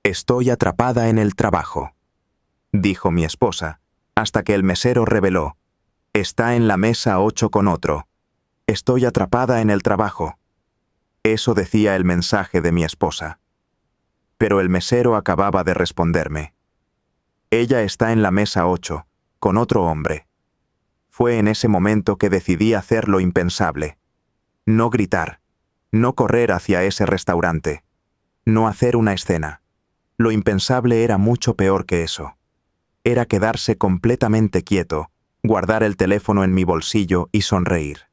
Estoy atrapada en el trabajo, dijo mi esposa, hasta que el mesero reveló: está en la mesa 8 con otro. Estoy atrapada en el trabajo. Eso decía el mensaje de mi esposa. Pero el mesero acababa de responderme: ella está en la mesa 8, con otro hombre. Fue en ese momento que decidí hacer lo impensable. No gritar, no correr hacia ese restaurante, no hacer una escena. Lo impensable era mucho peor que eso. Era quedarse completamente quieto, guardar el teléfono en mi bolsillo y sonreír.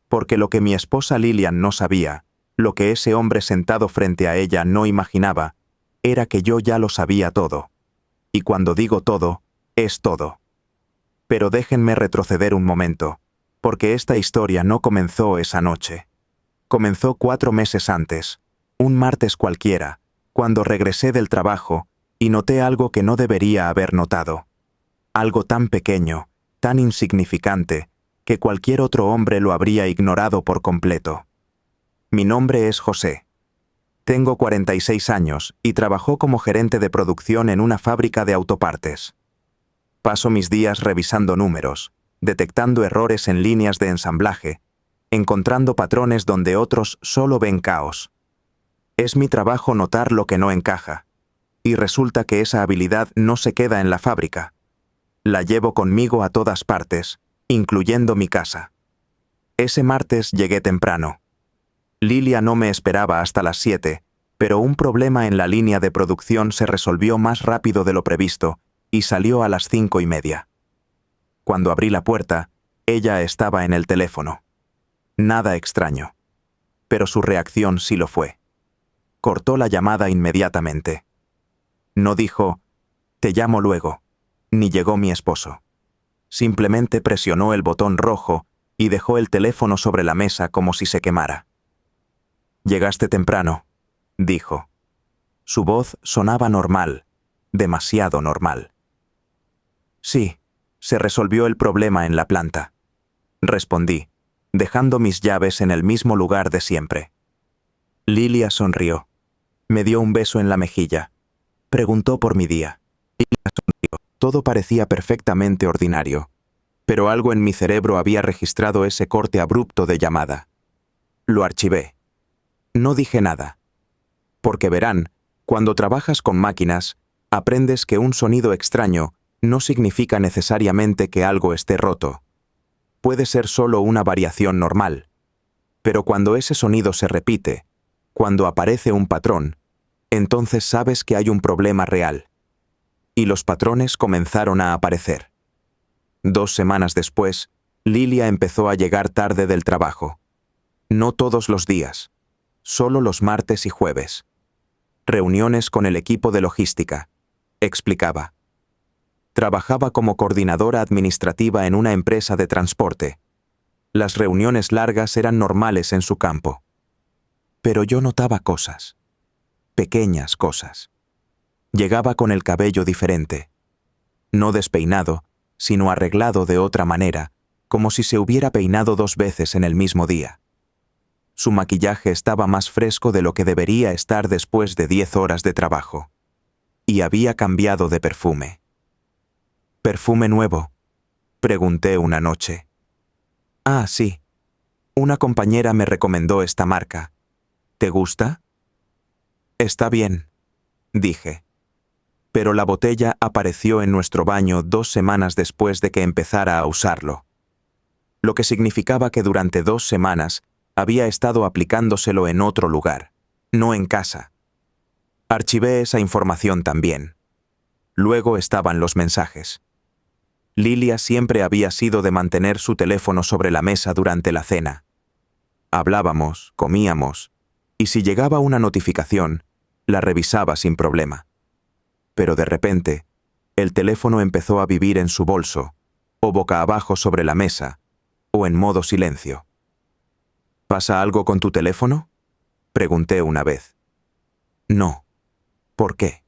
Porque lo que mi esposa Lilian no sabía, lo que ese hombre sentado frente a ella no imaginaba, era que yo ya lo sabía todo. Y cuando digo todo, es todo. Pero déjenme retroceder un momento, porque esta historia no comenzó esa noche. Comenzó 4 meses antes, un martes cualquiera, cuando regresé del trabajo y noté algo que no debería haber notado. Algo tan pequeño, tan insignificante, que cualquier otro hombre lo habría ignorado por completo. Mi nombre es José. Tengo 46 años y trabajo como gerente de producción en una fábrica de autopartes. Paso mis días revisando números, detectando errores en líneas de ensamblaje, encontrando patrones donde otros solo ven caos. Es mi trabajo notar lo que no encaja, y resulta que esa habilidad no se queda en la fábrica. La llevo conmigo a todas partes, incluyendo mi casa. Ese martes llegué temprano. Lilia no me esperaba hasta las 7, pero un problema en la línea de producción se resolvió más rápido de lo previsto y salió a las 5:30. Cuando abrí la puerta, ella estaba en el teléfono. Nada extraño. Pero su reacción sí lo fue. Cortó la llamada inmediatamente. No dijo: te llamo luego, ni llegó mi esposo. Simplemente presionó el botón rojo y dejó el teléfono sobre la mesa como si se quemara. Llegaste temprano, dijo. Su voz sonaba normal, demasiado normal. Sí, se resolvió el problema en la planta, respondí, dejando mis llaves en el mismo lugar de siempre. Lilia sonrió. Me dio un beso en la mejilla. Preguntó por mi día. Lilia sonrió. Todo parecía perfectamente ordinario, pero algo en mi cerebro había registrado ese corte abrupto de llamada. Lo archivé. No dije nada. Porque verán, cuando trabajas con máquinas, aprendes que un sonido extraño no significa necesariamente que algo esté roto. Puede ser solo una variación normal. Pero cuando ese sonido se repite, cuando aparece un patrón, entonces sabes que hay un problema real. Y los patrones comenzaron a aparecer. 2 semanas después, Lilia empezó a llegar tarde del trabajo. No todos los días, solo los martes y jueves. Reuniones con el equipo de logística, explicaba. Trabajaba como coordinadora administrativa en una empresa de transporte. Las reuniones largas eran normales en su campo. Pero yo notaba cosas, pequeñas cosas. Llegaba con el cabello diferente, no despeinado, sino arreglado de otra manera, como si se hubiera peinado 2 veces en el mismo día. Su maquillaje estaba más fresco de lo que debería estar después de 10 horas de trabajo. Y había cambiado de perfume. ¿Perfume nuevo?, pregunté una noche. Ah, sí. Una compañera me recomendó esta marca. ¿Te gusta? Está bien, dije. Pero la botella apareció en nuestro baño 2 semanas después de que empezara a usarlo. Lo que significaba que durante 2 semanas había estado aplicándoselo en otro lugar, no en casa. Archivé esa información también. Luego estaban los mensajes. Lilia siempre había sido de mantener su teléfono sobre la mesa durante la cena. Hablábamos, comíamos, y si llegaba una notificación, la revisaba sin problema. Pero de repente, el teléfono empezó a vivir en su bolso, o boca abajo sobre la mesa, o en modo silencio. ¿Pasa algo con tu teléfono?, pregunté una vez. No. ¿Por qué?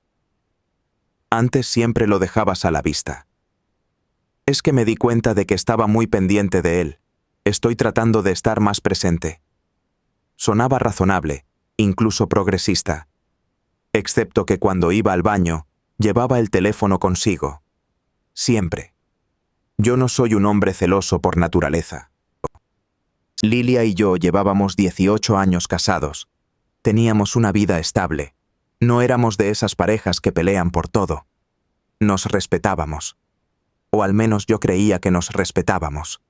Antes siempre lo dejabas a la vista. Es que me di cuenta de que estaba muy pendiente de él. Estoy tratando de estar más presente. Sonaba razonable, incluso progresista. excepto que cuando iba al baño, llevaba el teléfono consigo. Siempre. Yo no soy un hombre celoso por naturaleza. Lilia y yo llevábamos 18 años casados. Teníamos una vida estable. No éramos de esas parejas que pelean por todo. Nos respetábamos. O al menos yo creía que nos respetábamos.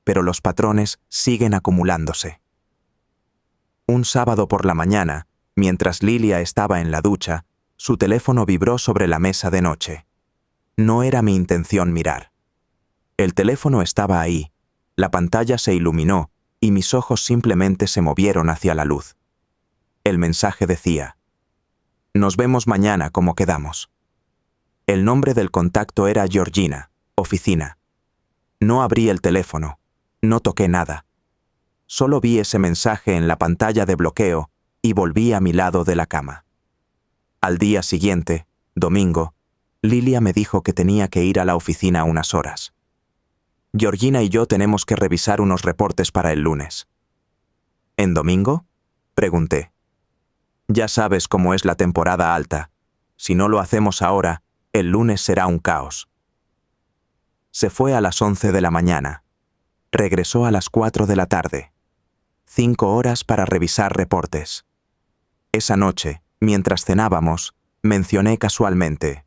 Pero los patrones siguen acumulándose. Un sábado por la mañana, mientras Lilia estaba en la ducha, su teléfono vibró sobre la mesa de noche. No era mi intención mirar. El teléfono estaba ahí, la pantalla se iluminó y mis ojos simplemente se movieron hacia la luz. El mensaje decía: «Nos vemos mañana como quedamos». El nombre del contacto era Georgina, oficina. No abrí el teléfono, no toqué nada. Solo vi ese mensaje en la pantalla de bloqueo y volví a mi lado de la cama. Al día siguiente, domingo, Lilia me dijo que tenía que ir a la oficina unas horas. Georgina y yo tenemos que revisar unos reportes para el lunes. ¿En domingo?, pregunté. Ya sabes cómo es la temporada alta. Si no lo hacemos ahora, el lunes será un caos. Se fue a las 11 de la mañana. Regresó a las 4 de la tarde. 5 horas para revisar reportes. Esa noche, mientras cenábamos, mencioné casualmente: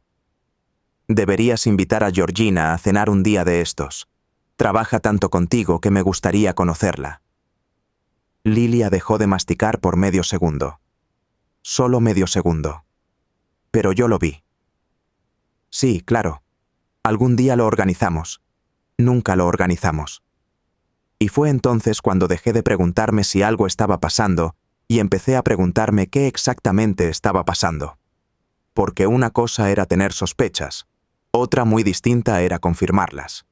«Deberías invitar a Georgina a cenar un día de estos. Trabaja tanto contigo que me gustaría conocerla». Lilia dejó de masticar por medio segundo. Solo medio segundo. Pero yo lo vi. «Sí, claro. Algún día lo organizamos». Nunca lo organizamos. Y fue entonces cuando dejé de preguntarme si algo estaba pasando y empecé a preguntarme qué exactamente estaba pasando. Porque una cosa era tener sospechas, otra muy distinta era confirmarlas.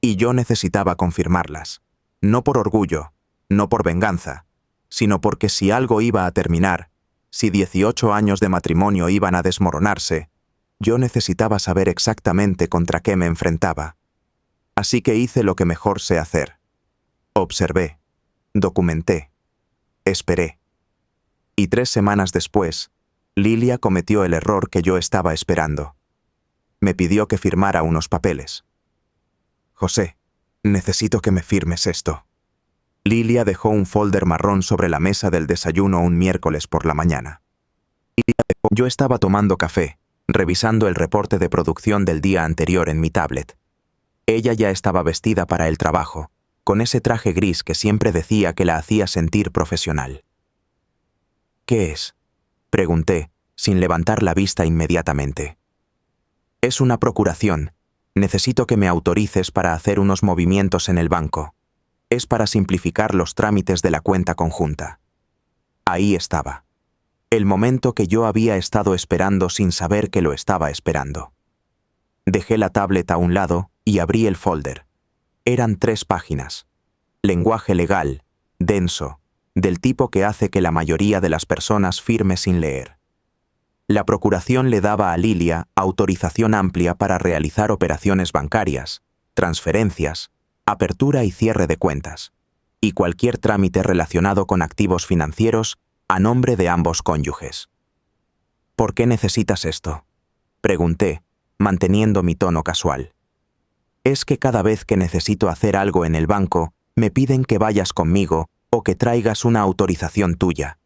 Y yo necesitaba confirmarlas, no por orgullo, no por venganza, sino porque si algo iba a terminar, si 18 años de matrimonio iban a desmoronarse, yo necesitaba saber exactamente contra qué me enfrentaba. Así que hice lo que mejor sé hacer. Observé, documenté, esperé. Y 3 semanas después, Lilia cometió el error que yo estaba esperando. Me pidió que firmara unos papeles. «José, necesito que me firmes esto». Lilia dejó un folder marrón sobre la mesa del desayuno un miércoles por la mañana. Yo estaba tomando café, revisando el reporte de producción del día anterior en mi tablet. Ella ya estaba vestida para el trabajo, con ese traje gris que siempre decía que la hacía sentir profesional. «¿Qué es?», pregunté, sin levantar la vista inmediatamente. «Es una procuración. Necesito que me autorices para hacer unos movimientos en el banco. Es para simplificar los trámites de la cuenta conjunta». Ahí estaba. El momento que yo había estado esperando sin saber que lo estaba esperando. Dejé la tablet a un lado y abrí el folder. Eran 3 páginas. Lenguaje legal, denso, del tipo que hace que la mayoría de las personas firme sin leer. La procuración le daba a Lilia autorización amplia para realizar operaciones bancarias, transferencias, apertura y cierre de cuentas, y cualquier trámite relacionado con activos financieros a nombre de ambos cónyuges. «¿Por qué necesitas esto?», pregunté, manteniendo mi tono casual. «Es que cada vez que necesito hacer algo en el banco, me piden que vayas conmigo o que traigas una autorización tuya.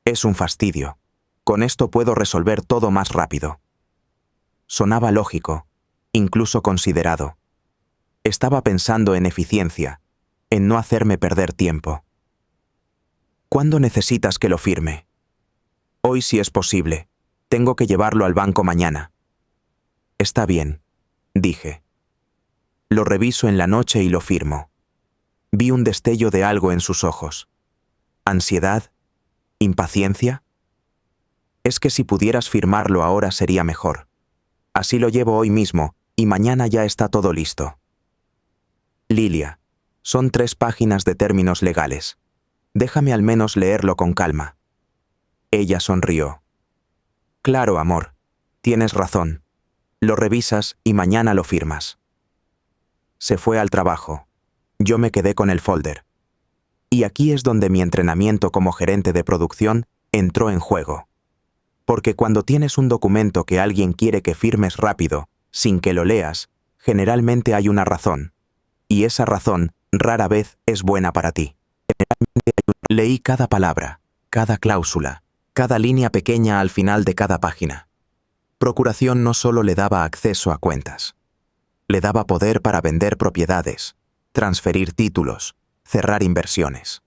Es un fastidio. Con esto puedo resolver todo más rápido». Sonaba lógico, incluso considerado. Estaba pensando en eficiencia, en no hacerme perder tiempo. «¿Cuándo necesitas que lo firme?». «Hoy si es posible. Tengo que llevarlo al banco mañana». «Está bien», dije. «Lo reviso en la noche y lo firmo». Vi un destello de algo en sus ojos. ¿Ansiedad? ¿Impaciencia? «Es que si pudieras firmarlo ahora sería mejor. Así lo llevo hoy mismo y mañana ya está todo listo». «Lilia, son 3 páginas de términos legales. Déjame al menos leerlo con calma». Ella sonrió. «Claro, amor. Tienes razón. Lo revisas y mañana lo firmas». Se fue al trabajo. Yo me quedé con el folder. Y aquí es donde mi entrenamiento como gerente de producción entró en juego. Porque cuando tienes un documento que alguien quiere que firmes rápido, sin que lo leas, generalmente hay una razón. Y esa razón rara vez es buena para ti. Leí cada palabra, cada cláusula, cada línea pequeña al final de cada página. Procuración no solo le daba acceso a cuentas. Le daba poder para vender propiedades, transferir títulos, cerrar inversiones.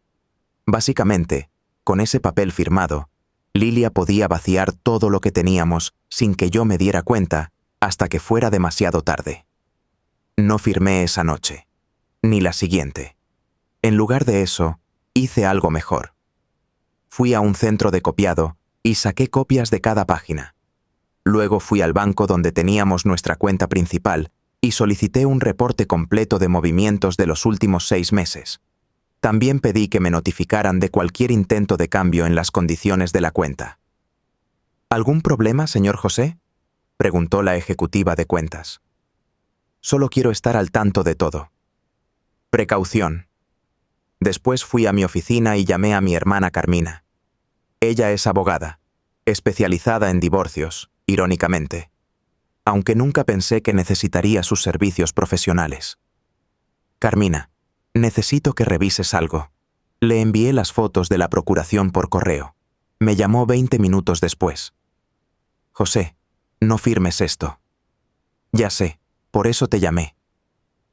Básicamente, con ese papel firmado, Lilia podía vaciar todo lo que teníamos sin que yo me diera cuenta hasta que fuera demasiado tarde. No firmé esa noche, ni la siguiente. En lugar de eso, hice algo mejor. Fui a un centro de copiado y saqué copias de cada página. Luego fui al banco donde teníamos nuestra cuenta principal y solicité un reporte completo de movimientos de los últimos 6 meses. También pedí que me notificaran de cualquier intento de cambio en las condiciones de la cuenta. ¿Algún problema, señor José?, preguntó la ejecutiva de cuentas. Solo quiero estar al tanto de todo. Precaución. Después fui a mi oficina y llamé a mi hermana Carmina. Ella es abogada, especializada en divorcios, irónicamente, aunque nunca pensé que necesitaría sus servicios profesionales. Carmina, necesito que revises algo. Le envié las fotos de la procuración por correo. Me llamó 20 minutos después. José, no firmes esto. Ya sé, por eso te llamé.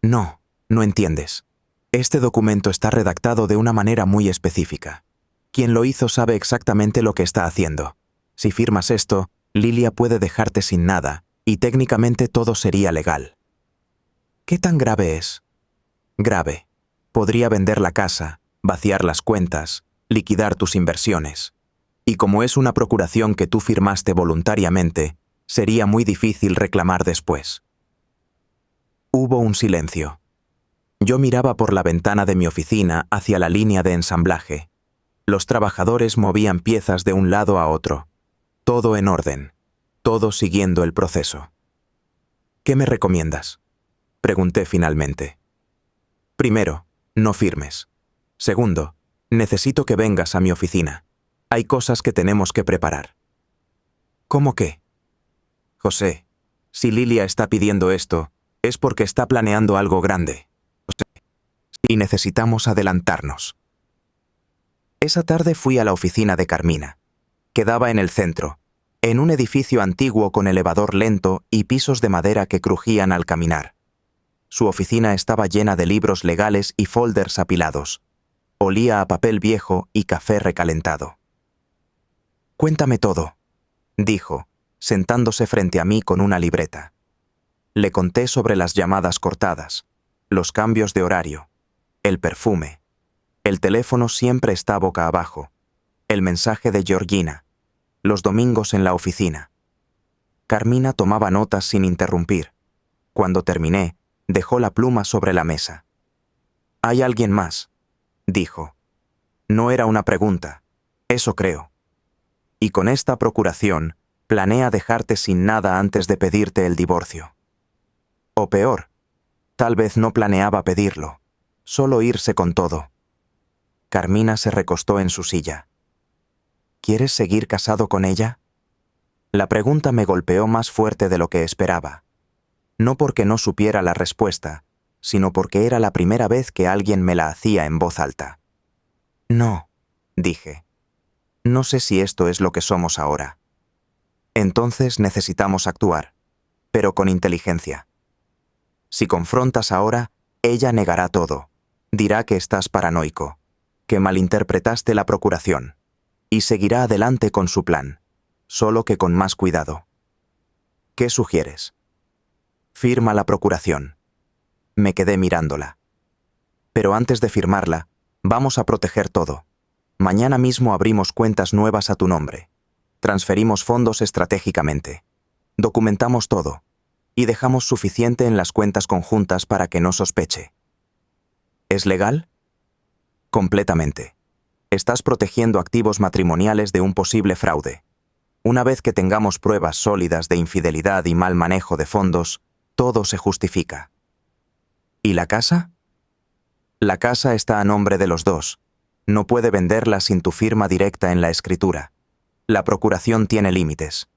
No, no entiendes. Este documento está redactado de una manera muy específica. Quien lo hizo sabe exactamente lo que está haciendo. Si firmas esto, Lilia puede dejarte sin nada, y técnicamente todo sería legal. ¿Qué tan grave es? Grave. Podría vender la casa, vaciar las cuentas, liquidar tus inversiones. Y como es una procuración que tú firmaste voluntariamente, sería muy difícil reclamar después. Hubo un silencio. Yo miraba por la ventana de mi oficina hacia la línea de ensamblaje. Los trabajadores movían piezas de un lado a otro. Todo en orden. Todo siguiendo el proceso. ¿Qué me recomiendas?, pregunté finalmente. Primero, no firmes. Segundo, necesito que vengas a mi oficina. Hay cosas que tenemos que preparar. ¿Cómo qué? José, si Lilia está pidiendo esto, es porque está planeando algo grande. Y necesitamos adelantarnos. Esa tarde fui a la oficina de Carmina. Quedaba en el centro, en un edificio antiguo con elevador lento y pisos de madera que crujían al caminar. Su oficina estaba llena de libros legales y folders apilados. Olía a papel viejo y café recalentado. Cuéntame todo, dijo, sentándose frente a mí con una libreta. Le conté sobre las llamadas cortadas, los cambios de horario, el perfume. El teléfono siempre está boca abajo. El mensaje de Georgina. Los domingos en la oficina. Carmina tomaba notas sin interrumpir. Cuando terminé, dejó la pluma sobre la mesa. «¿Hay alguien más?», dijo. No era una pregunta. Eso creo. Y con esta procuración, planea dejarte sin nada antes de pedirte el divorcio. O peor, tal vez no planeaba pedirlo, solo irse con todo. Carmina se recostó en su silla. ¿Quieres seguir casado con ella? La pregunta me golpeó más fuerte de lo que esperaba. No porque no supiera la respuesta, sino porque era la primera vez que alguien me la hacía en voz alta. No, dije. No sé si esto es lo que somos ahora. Entonces necesitamos actuar, pero con inteligencia. Si confrontas ahora, ella negará todo. Dirá que estás paranoico, que malinterpretaste la procuración, y seguirá adelante con su plan, solo que con más cuidado. ¿Qué sugieres? Firma la procuración. Me quedé mirándola. Pero antes de firmarla, vamos a proteger todo. Mañana mismo abrimos cuentas nuevas a tu nombre. Transferimos fondos estratégicamente. Documentamos todo. Y dejamos suficiente en las cuentas conjuntas para que no sospeche. ¿Es legal? Completamente. Estás protegiendo activos matrimoniales de un posible fraude. Una vez que tengamos pruebas sólidas de infidelidad y mal manejo de fondos, todo se justifica. ¿Y la casa? La casa está a nombre de los dos. No puede venderla sin tu firma directa en la escritura. La procuración tiene límites,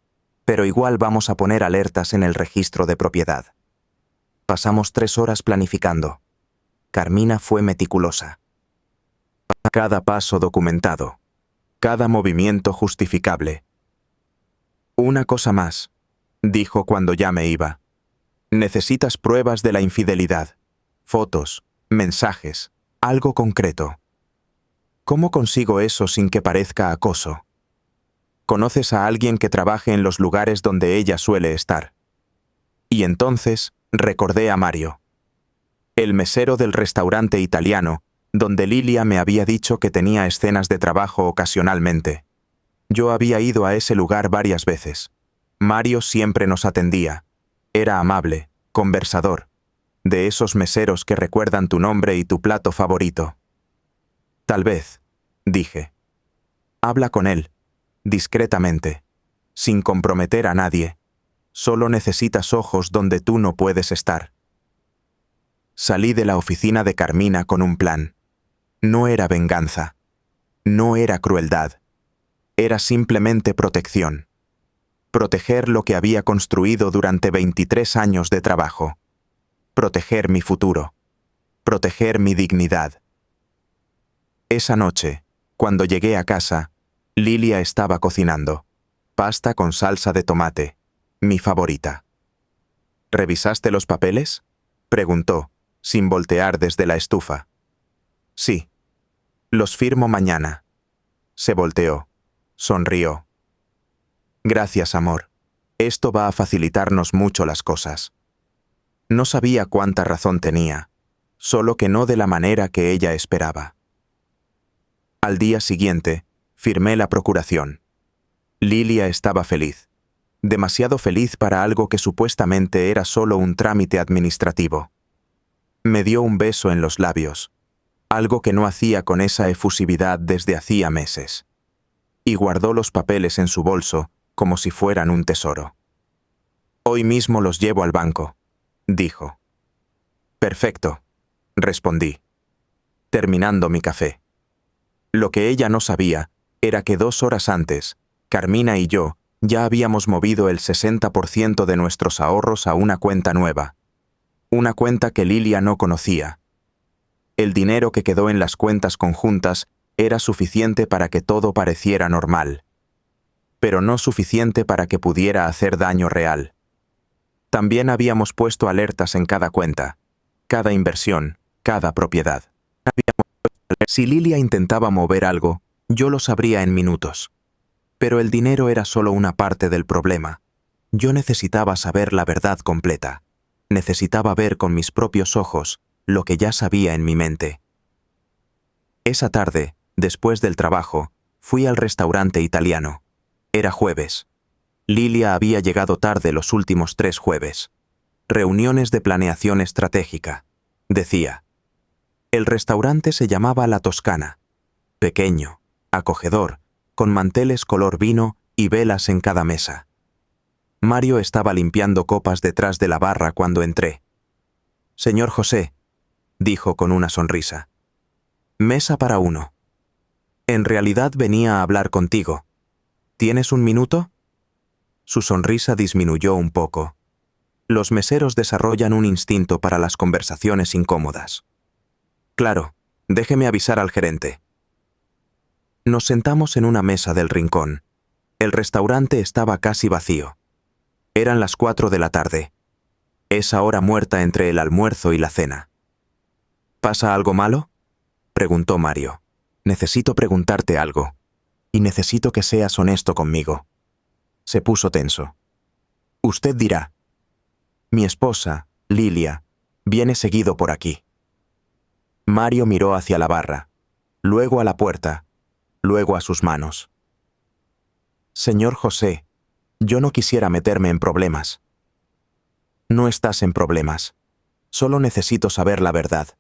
pero igual vamos a poner alertas en el registro de propiedad. Pasamos 3 horas planificando. Carmina fue meticulosa. Cada paso documentado, cada movimiento justificable. Una cosa más, dijo cuando ya me iba. Necesitas pruebas de la infidelidad, fotos, mensajes, algo concreto. ¿Cómo consigo eso sin que parezca acoso? ¿Conoces a alguien que trabaje en los lugares donde ella suele estar? Y entonces recordé a Mario, el mesero del restaurante italiano, donde Lilia me había dicho que tenía escenas de trabajo ocasionalmente. Yo había ido a ese lugar varias veces. Mario siempre nos atendía. Era amable, conversador, de esos meseros que recuerdan tu nombre y tu plato favorito. Tal vez, dije. Habla con él, discretamente, sin comprometer a nadie. Solo necesitas ojos donde tú no puedes estar. Salí de la oficina de Carmina con un plan. No era venganza. No era crueldad. Era simplemente protección. Proteger lo que había construido durante 23 años de trabajo. Proteger mi futuro. Proteger mi dignidad. Esa noche, cuando llegué a casa, Lilia estaba cocinando. Pasta con salsa de tomate, mi favorita. ¿Revisaste los papeles?, preguntó, sin voltear desde la estufa. Sí. Los firmo mañana. Se volteó. Sonrió. Gracias, amor. Esto va a facilitarnos mucho las cosas. No sabía cuánta razón tenía, solo que no de la manera que ella esperaba. Al día siguiente, firmé la procuración. Lilia estaba feliz. Demasiado feliz para algo que supuestamente era solo un trámite administrativo. Me dio un beso en los labios, algo que no hacía con esa efusividad desde hacía meses. Y guardó los papeles en su bolso como si fueran un tesoro. Hoy mismo los llevo al banco, dijo. Perfecto, respondí, terminando mi café. Lo que ella no sabía era que 2 horas antes, Carmina y yo ya habíamos movido el 60% de nuestros ahorros a una cuenta nueva. Una cuenta que Lilia no conocía. El dinero que quedó en las cuentas conjuntas era suficiente para que todo pareciera normal, pero no suficiente para que pudiera hacer daño real. También habíamos puesto alertas en cada cuenta, cada inversión, cada propiedad. Si Lilia intentaba mover algo, yo lo sabría en minutos. Pero el dinero era solo una parte del problema. Yo necesitaba saber la verdad completa. Necesitaba ver con mis propios ojos lo que ya sabía en mi mente. Esa tarde, después del trabajo, fui al restaurante italiano. Era jueves. Lilia había llegado tarde los últimos 3 jueves. Reuniones de planeación estratégica, decía. El restaurante se llamaba La Toscana. Pequeño, acogedor, con manteles color vino y velas en cada mesa. Mario estaba limpiando copas detrás de la barra cuando entré. «Señor José», dijo con una sonrisa. «Mesa para 1. En realidad venía a hablar contigo. ¿Tienes un minuto?» Su sonrisa disminuyó un poco. Los meseros desarrollan un instinto para las conversaciones incómodas. «Claro, déjeme avisar al gerente». Nos sentamos en una mesa del rincón. El restaurante estaba casi vacío. Eran las 4 de la tarde. Esa hora muerta entre el almuerzo y la cena. ¿Pasa algo malo?, preguntó Mario. Necesito preguntarte algo. Y necesito que seas honesto conmigo. Se puso tenso. Usted dirá. Mi esposa, Lilia, viene seguido por aquí. Mario miró hacia la barra, luego a la puerta, luego a sus manos. Señor José, yo no quisiera meterme en problemas. No estás en problemas. Solo necesito saber la verdad.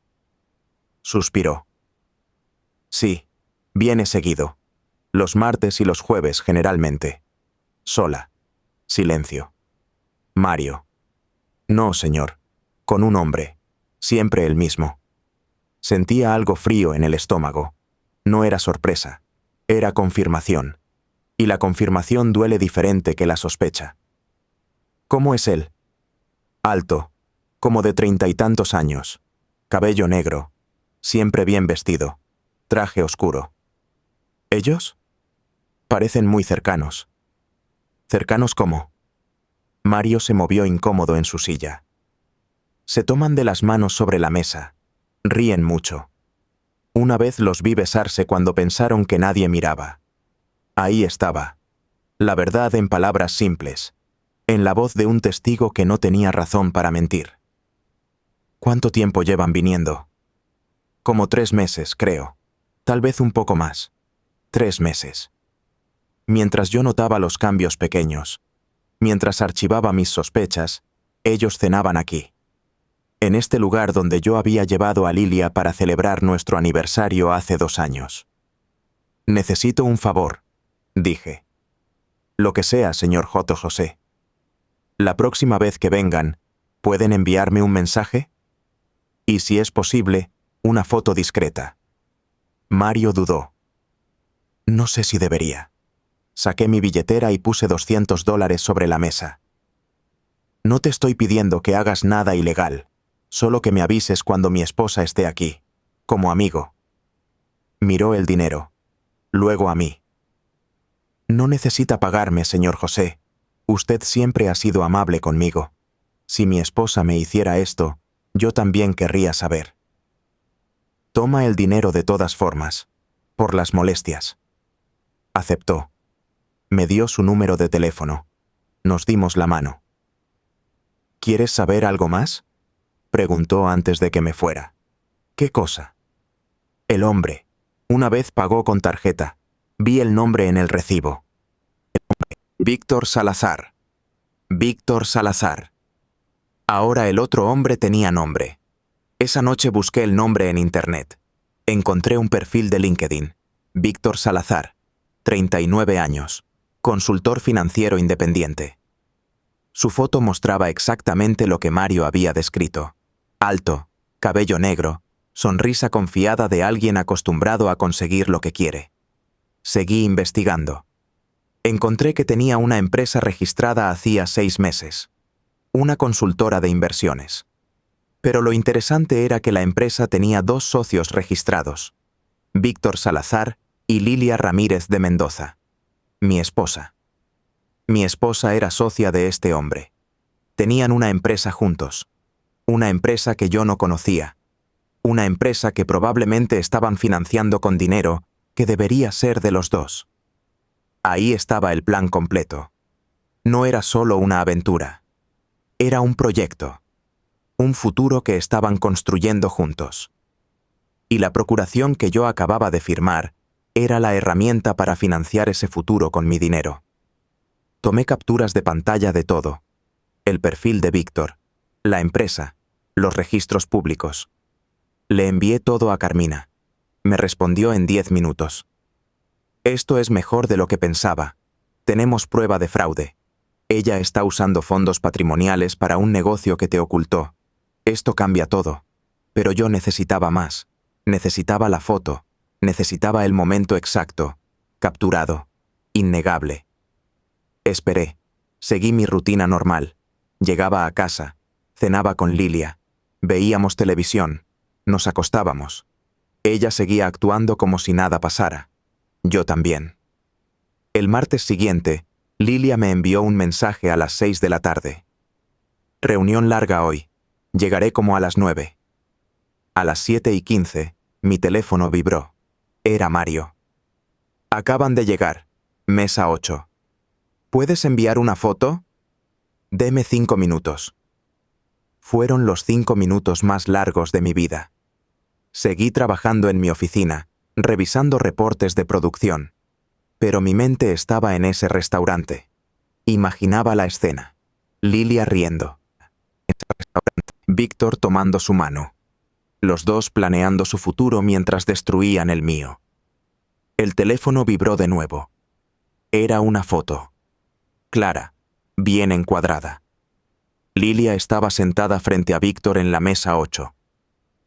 Suspiró. Sí, viene seguido. Los martes y los jueves generalmente. Sola. Silencio. Mario. No, señor. Con un hombre. Siempre el mismo. Sentía algo frío en el estómago. No era sorpresa. Era confirmación. Y la confirmación duele diferente que la sospecha. ¿Cómo es él? Alto, como de 30 y tantos años, cabello negro, siempre bien vestido, traje oscuro. ¿Ellos? Parecen muy cercanos. ¿Cercanos cómo? Mario se movió incómodo en su silla. Se toman de las manos sobre la mesa. Ríen mucho. Una vez los vi besarse cuando pensaron que nadie miraba. Ahí estaba. La verdad en palabras simples, en la voz de un testigo que no tenía razón para mentir. ¿Cuánto tiempo llevan viniendo? Como 3 meses, creo. Tal vez un poco más. 3 meses. Mientras yo notaba los cambios pequeños, mientras archivaba mis sospechas, ellos cenaban aquí. En este lugar donde yo había llevado a Lilia para celebrar nuestro aniversario hace 2 años. Necesito un favor, dije. Lo que sea, señor J. José. La próxima vez que vengan, ¿pueden enviarme un mensaje? Y si es posible, una foto discreta. Mario dudó. No sé si debería. Saqué mi billetera y puse $200 sobre la mesa. No te estoy pidiendo que hagas nada ilegal, solo que me avises cuando mi esposa esté aquí, como amigo. Miró el dinero, luego a mí. No necesita pagarme, señor José. Usted siempre ha sido amable conmigo. Si mi esposa me hiciera esto, yo también querría saber. Toma el dinero de todas formas, por las molestias. Aceptó. Me dio su número de teléfono. Nos dimos la mano. ¿Quieres saber algo más? Preguntó antes de que me fuera. ¿Qué cosa? El hombre. Una vez pagó con tarjeta. Vi el nombre en el recibo. Víctor Salazar. Víctor Salazar. Ahora el otro hombre tenía nombre. Esa noche busqué el nombre en internet. Encontré un perfil de LinkedIn. Víctor Salazar, 39 años, consultor financiero independiente. Su foto mostraba exactamente lo que Mario había descrito. Alto, cabello negro, sonrisa confiada de alguien acostumbrado a conseguir lo que quiere. Seguí investigando. Encontré que tenía una empresa registrada hacía 6 meses. Una consultora de inversiones. Pero lo interesante era que la empresa tenía 2 socios registrados. Víctor Salazar y Lilia Ramírez de Mendoza. Mi esposa. Mi esposa era socia de este hombre. Tenían una empresa juntos. Una empresa que yo no conocía. Una empresa que probablemente estaban financiando con dinero que debería ser de los 2. Ahí estaba el plan completo. No era solo una aventura. Era un proyecto. Un futuro que estaban construyendo juntos. Y la procuración que yo acababa de firmar era la herramienta para financiar ese futuro con mi dinero. Tomé capturas de pantalla de todo. El perfil de Víctor, la empresa, los registros públicos. Le envié todo a Carmina. Me respondió en 10 minutos. Esto es mejor de lo que pensaba. Tenemos prueba de fraude. Ella está usando fondos patrimoniales para un negocio que te ocultó. Esto cambia todo. Pero yo necesitaba más. Necesitaba la foto. Necesitaba el momento exacto. Capturado. Innegable. Esperé. Seguí mi rutina normal. Llegaba a casa. Cenaba con Lilia. Veíamos televisión. Nos acostábamos. Ella seguía actuando como si nada pasara. Yo también. El martes siguiente, Lilia me envió un mensaje a las 6 de la tarde. Reunión larga hoy. Llegaré como a las 9. A las 7:15, mi teléfono vibró. Era Mario. Acaban de llegar. Mesa 8. ¿Puedes enviar una foto? Deme 5 minutos. Fueron los 5 minutos más largos de mi vida. Seguí trabajando en mi oficina, revisando reportes de producción. Pero mi mente estaba en ese restaurante. Imaginaba la escena. Lilia riendo. Víctor tomando su mano. Los dos planeando su futuro mientras destruían el mío. El teléfono vibró de nuevo. Era una foto. Clara, bien encuadrada. Lilia estaba sentada frente a Víctor en la mesa 8.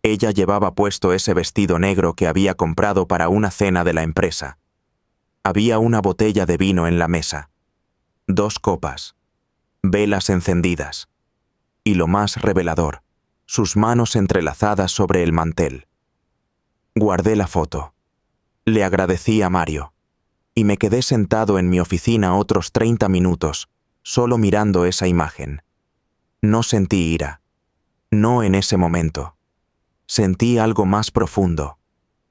Ella llevaba puesto ese vestido negro que había comprado para una cena de la empresa. Había una botella de vino en la mesa, 2 copas, velas encendidas, y lo más revelador, sus manos entrelazadas sobre el mantel. Guardé la foto. Le agradecí a Mario, y me quedé sentado en mi oficina otros 30 minutos, solo mirando esa imagen. No sentí ira. No en ese momento. Sentí algo más profundo.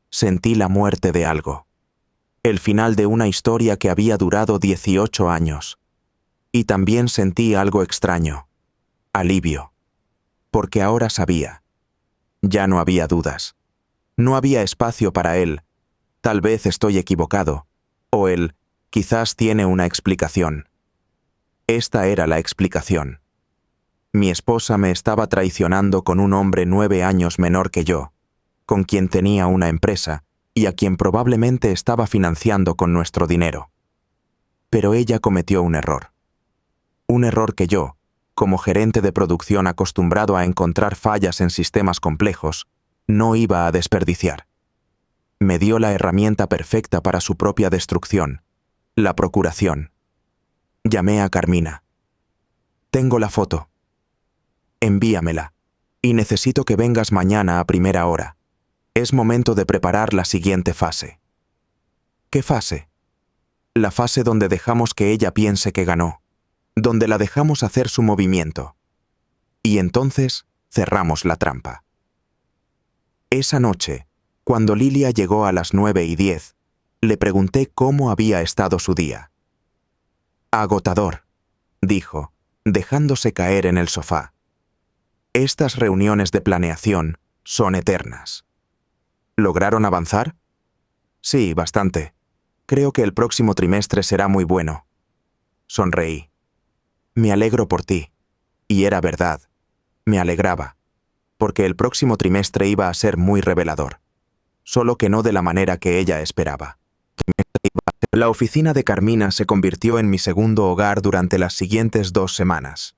Sentí la muerte de algo. El final de una historia que había durado 18 años. Y también sentí algo extraño. Alivio. Porque ahora sabía. Ya no había dudas. No había espacio para él. Tal vez estoy equivocado. O él, quizás tiene una explicación. Esta era la explicación. Mi esposa me estaba traicionando con un hombre 9 años menor que yo, con quien tenía una empresa y a quien probablemente estaba financiando con nuestro dinero. Pero ella cometió un error. Un error que yo, como gerente de producción acostumbrado a encontrar fallas en sistemas complejos, no iba a desperdiciar. Me dio la herramienta perfecta para su propia destrucción, la procuración. Llamé a Carmina. Tengo la foto. Envíamela, y necesito que vengas mañana a primera hora. Es momento de preparar la siguiente fase. ¿Qué fase? La fase donde dejamos que ella piense que ganó, donde la dejamos hacer su movimiento. Y entonces cerramos la trampa. Esa noche, cuando Lilia llegó a las 9:10, le pregunté cómo había estado su día. Agotador, dijo, dejándose caer en el sofá. Estas reuniones de planeación son eternas. ¿Lograron avanzar? Sí, bastante. Creo que el próximo trimestre será muy bueno. Sonreí. Me alegro por ti. Y era verdad. Me alegraba. Porque el próximo trimestre iba a ser muy revelador. Solo que no de la manera que ella esperaba. La oficina de Carmina se convirtió en mi segundo hogar durante las siguientes 2 semanas.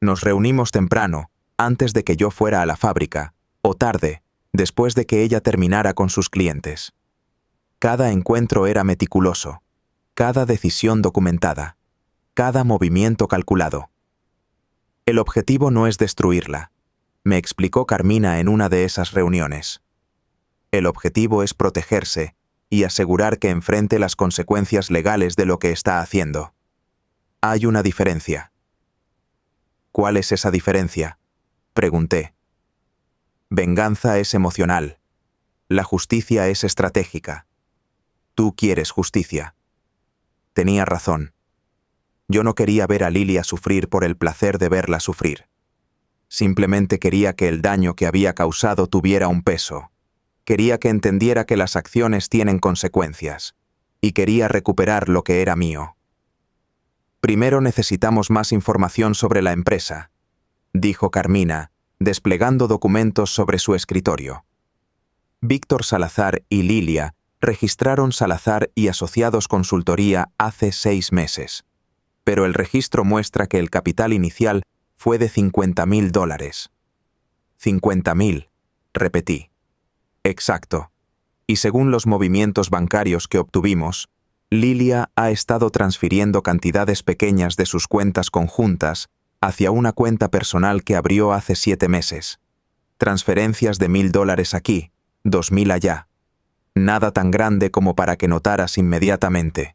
Nos reunimos temprano, antes de que yo fuera a la fábrica, o tarde, después de que ella terminara con sus clientes. Cada encuentro era meticuloso, cada decisión documentada, cada movimiento calculado. El objetivo no es destruirla, me explicó Carmina en una de esas reuniones. El objetivo es protegerse y asegurar que enfrente las consecuencias legales de lo que está haciendo. Hay una diferencia. ¿Cuál es esa diferencia?, pregunté. Venganza es emocional. La justicia es estratégica. Tú quieres justicia. Tenía razón. Yo no quería ver a Lilia sufrir por el placer de verla sufrir. Simplemente quería que el daño que había causado tuviera un peso. Quería que entendiera que las acciones tienen consecuencias. Y quería recuperar lo que era mío. Primero necesitamos más información sobre la empresa, dijo Carmina, desplegando documentos sobre su escritorio. Víctor Salazar y Lilia registraron Salazar y Asociados Consultoría hace 6 meses, pero el registro muestra que el capital inicial fue de $50,000. 50,000, repetí. Exacto. Y según los movimientos bancarios que obtuvimos, Lilia ha estado transfiriendo cantidades pequeñas de sus cuentas conjuntas hacia una cuenta personal que abrió hace 7 meses. Transferencias de $1,000 aquí, 2,000 allá. Nada tan grande como para que notaras inmediatamente.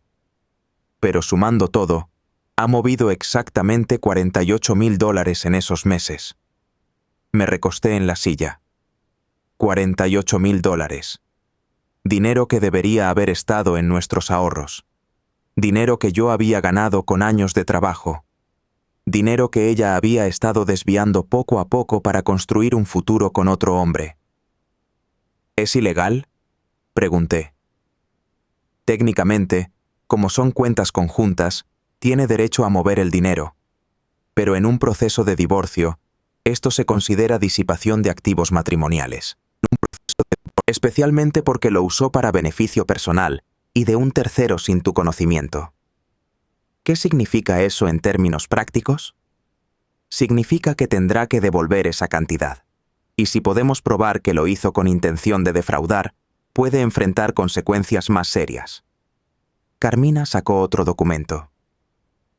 Pero sumando todo, ha movido exactamente $48,000 en esos meses. Me recosté en la silla. $48,000. Dinero que debería haber estado en nuestros ahorros. Dinero que yo había ganado con años de trabajo. Dinero que ella había estado desviando poco a poco para construir un futuro con otro hombre. ¿Es ilegal?, pregunté. Técnicamente, como son cuentas conjuntas, tiene derecho a mover el dinero. Pero en un proceso de divorcio, esto se considera disipación de activos matrimoniales. Especialmente porque lo usó para beneficio personal y de un tercero sin tu conocimiento. ¿Qué significa eso en términos prácticos? Significa que tendrá que devolver esa cantidad. Y si podemos probar que lo hizo con intención de defraudar, puede enfrentar consecuencias más serias. Carmina sacó otro documento.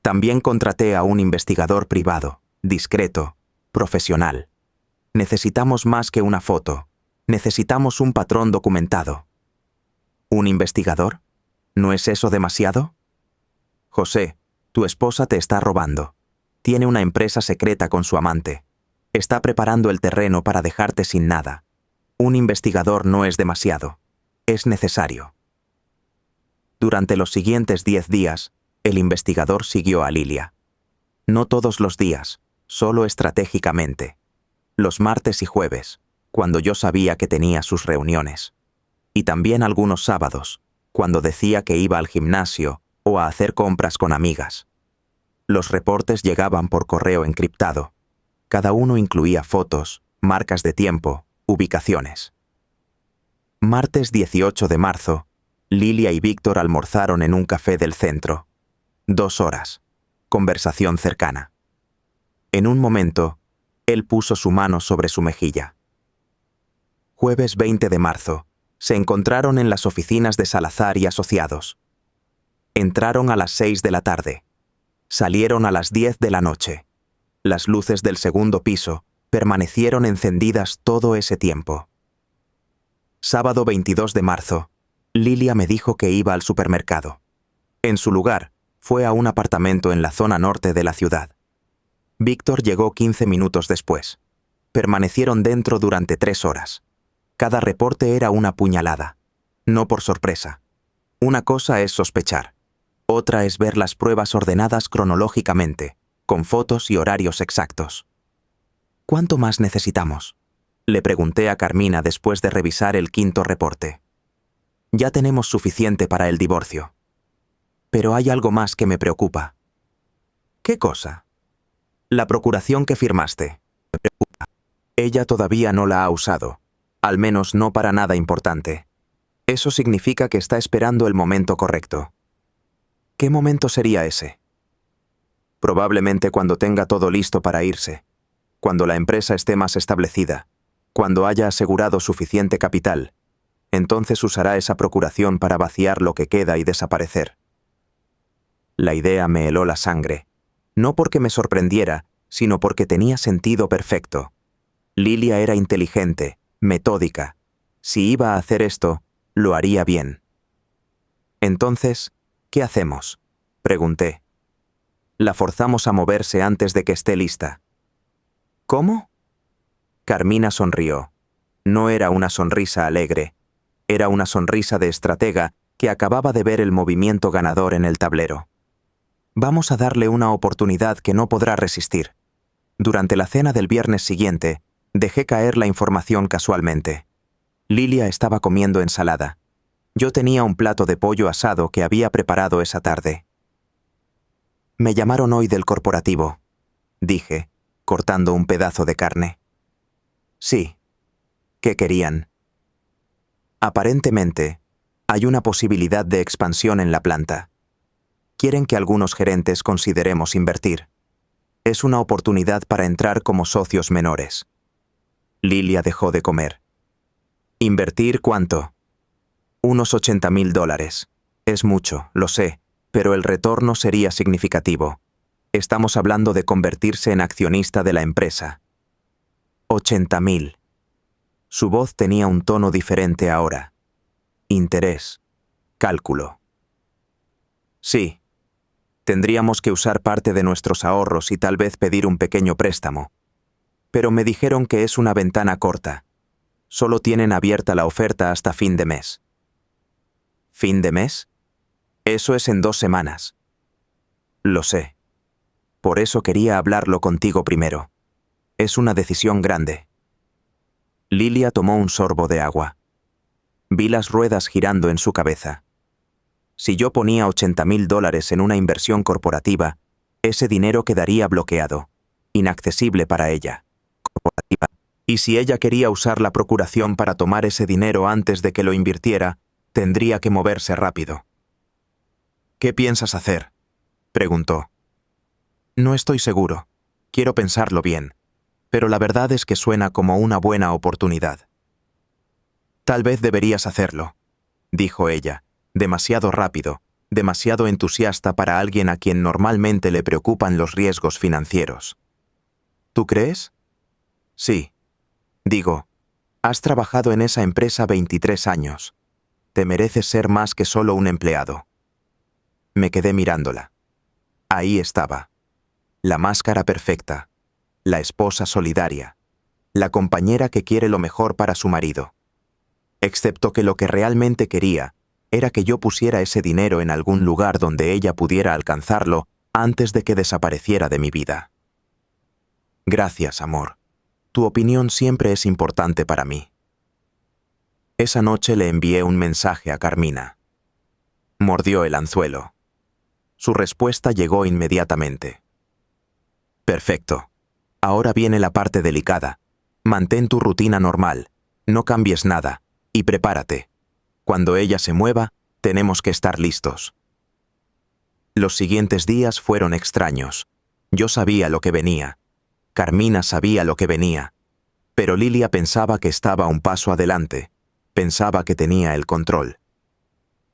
También contraté a un investigador privado, discreto, profesional. Necesitamos más que una foto. Necesitamos un patrón documentado. ¿Un investigador? ¿No es eso demasiado? José, tu esposa te está robando. Tiene una empresa secreta con su amante. Está preparando el terreno para dejarte sin nada. Un investigador no es demasiado. Es necesario. Durante los siguientes 10 días, el investigador siguió a Lilia. No todos los días, solo estratégicamente. Los martes y jueves, cuando yo sabía que tenía sus reuniones. Y también algunos sábados, cuando decía que iba al gimnasio o a hacer compras con amigas. Los reportes llegaban por correo encriptado. Cada uno incluía fotos, marcas de tiempo, ubicaciones. Martes 18 de marzo, Lilia y Víctor almorzaron en un café del centro. 2 horas. Conversación cercana. En un momento, él puso su mano sobre su mejilla. Jueves 20 de marzo. Se encontraron en las oficinas de Salazar y Asociados. Entraron a las 6 de la tarde. Salieron a las 10 de la noche. Las luces del segundo piso permanecieron encendidas todo ese tiempo. Sábado 22 de marzo. Lilia me dijo que iba al supermercado. En su lugar, fue a un apartamento en la zona norte de la ciudad. Víctor llegó 15 minutos después. Permanecieron dentro durante 3 horas. Cada reporte era una puñalada. No por sorpresa. Una cosa es sospechar. Otra es ver las pruebas ordenadas cronológicamente, con fotos y horarios exactos. ¿Cuánto más necesitamos?, le pregunté a Carmina después de revisar el 5.º reporte. Ya tenemos suficiente para el divorcio. Pero hay algo más que me preocupa. ¿Qué cosa? La procuración que firmaste. Me preocupa. Ella todavía no la ha usado, al menos no para nada importante. Eso significa que está esperando el momento correcto. ¿Qué momento sería ese? Probablemente cuando tenga todo listo para irse, cuando la empresa esté más establecida, cuando haya asegurado suficiente capital. Entonces usará esa procuración para vaciar lo que queda y desaparecer. La idea me heló la sangre, no porque me sorprendiera, sino porque tenía sentido perfecto. Lilia era inteligente, metódica. Si iba a hacer esto, lo haría bien. Entonces, ¿qué hacemos?, pregunté. La forzamos a moverse antes de que esté lista. ¿Cómo? Carmina sonrió. No era una sonrisa alegre. Era una sonrisa de estratega que acababa de ver el movimiento ganador en el tablero. Vamos a darle una oportunidad que no podrá resistir. Durante la cena del viernes siguiente, dejé caer la información casualmente. Lilia estaba comiendo ensalada. Yo tenía un plato de pollo asado que había preparado esa tarde. Me llamaron hoy del corporativo, dije, cortando un pedazo de carne. Sí. ¿Qué querían? Aparentemente, hay una posibilidad de expansión en la planta. Quieren que algunos gerentes consideremos invertir. Es una oportunidad para entrar como socios menores. Lilia dejó de comer. ¿Invertir cuánto? Unos $80,000. Es mucho, lo sé, pero el retorno sería significativo. Estamos hablando de convertirse en accionista de la empresa. 80,000. Su voz tenía un tono diferente ahora. Interés. Cálculo. Sí. Tendríamos que usar parte de nuestros ahorros y tal vez pedir un pequeño préstamo. Pero me dijeron que es una ventana corta. Solo tienen abierta la oferta hasta fin de mes. ¿Fin de mes? Eso es en 2 semanas. Lo sé. Por eso quería hablarlo contigo primero. Es una decisión grande. Lilia tomó un sorbo de agua. Vi las ruedas girando en su cabeza. Si yo ponía $80,000 en una inversión corporativa, ese dinero quedaría bloqueado, inaccesible para ella. Corporativa. Y si ella quería usar la procuración para tomar ese dinero antes de que lo invirtiera, tendría que moverse rápido. ¿Qué piensas hacer?, preguntó. No estoy seguro. Quiero pensarlo bien. Pero la verdad es que suena como una buena oportunidad. Tal vez deberías hacerlo, dijo ella, demasiado rápido, demasiado entusiasta para alguien a quien normalmente le preocupan los riesgos financieros. ¿Tú crees? Sí. Digo, has trabajado en esa empresa 23 años. Te mereces ser más que solo un empleado. Me quedé mirándola. Ahí estaba. La máscara perfecta. La esposa solidaria. La compañera que quiere lo mejor para su marido. Excepto que lo que realmente quería era que yo pusiera ese dinero en algún lugar donde ella pudiera alcanzarlo antes de que desapareciera de mi vida. Gracias, amor. Tu opinión siempre es importante para mí. Esa noche le envié un mensaje a Carmina. Mordió el anzuelo. Su respuesta llegó inmediatamente. Perfecto. Ahora viene la parte delicada. Mantén tu rutina normal, no cambies nada, y prepárate. Cuando ella se mueva, tenemos que estar listos. Los siguientes días fueron extraños. Yo sabía lo que venía. Carmina sabía lo que venía. Pero Lilia pensaba que estaba un paso adelante. Pensaba que tenía el control.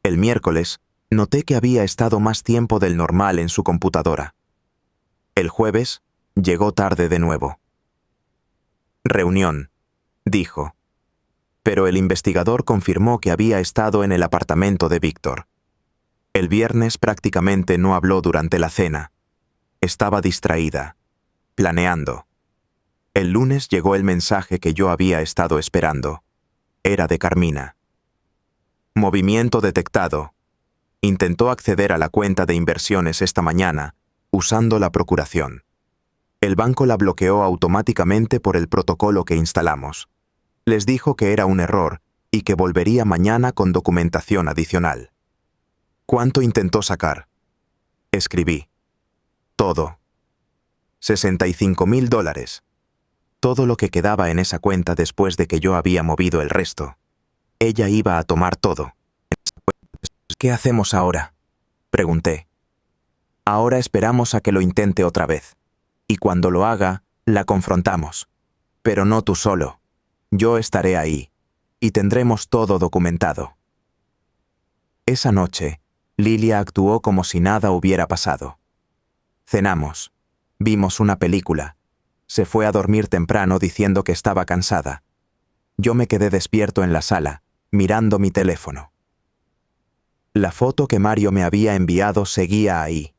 El miércoles, noté que había estado más tiempo del normal en su computadora. El jueves, llegó tarde de nuevo. Reunión, dijo. Pero el investigador confirmó que había estado en el apartamento de Víctor. El viernes prácticamente no habló durante la cena. Estaba distraída, planeando. El lunes llegó el mensaje que yo había estado esperando. Era de Carmina. Movimiento detectado. Intentó acceder a la cuenta de inversiones esta mañana, usando la procuración. El banco la bloqueó automáticamente por el protocolo que instalamos. Les dijo que era un error y que volvería mañana con documentación adicional. ¿Cuánto intentó sacar? Escribí. Todo. $65,000. Todo lo que quedaba en esa cuenta después de que yo había movido el resto. Ella iba a tomar todo. ¿Qué hacemos ahora? Pregunté. Ahora esperamos a que lo intente otra vez. Y cuando lo haga, la confrontamos. Pero no tú solo. Yo estaré ahí. Y tendremos todo documentado. Esa noche, Lilia actuó como si nada hubiera pasado. Cenamos. Vimos una película. Se fue a dormir temprano diciendo que estaba cansada. Yo me quedé despierto en la sala, mirando mi teléfono. La foto que Mario me había enviado seguía ahí.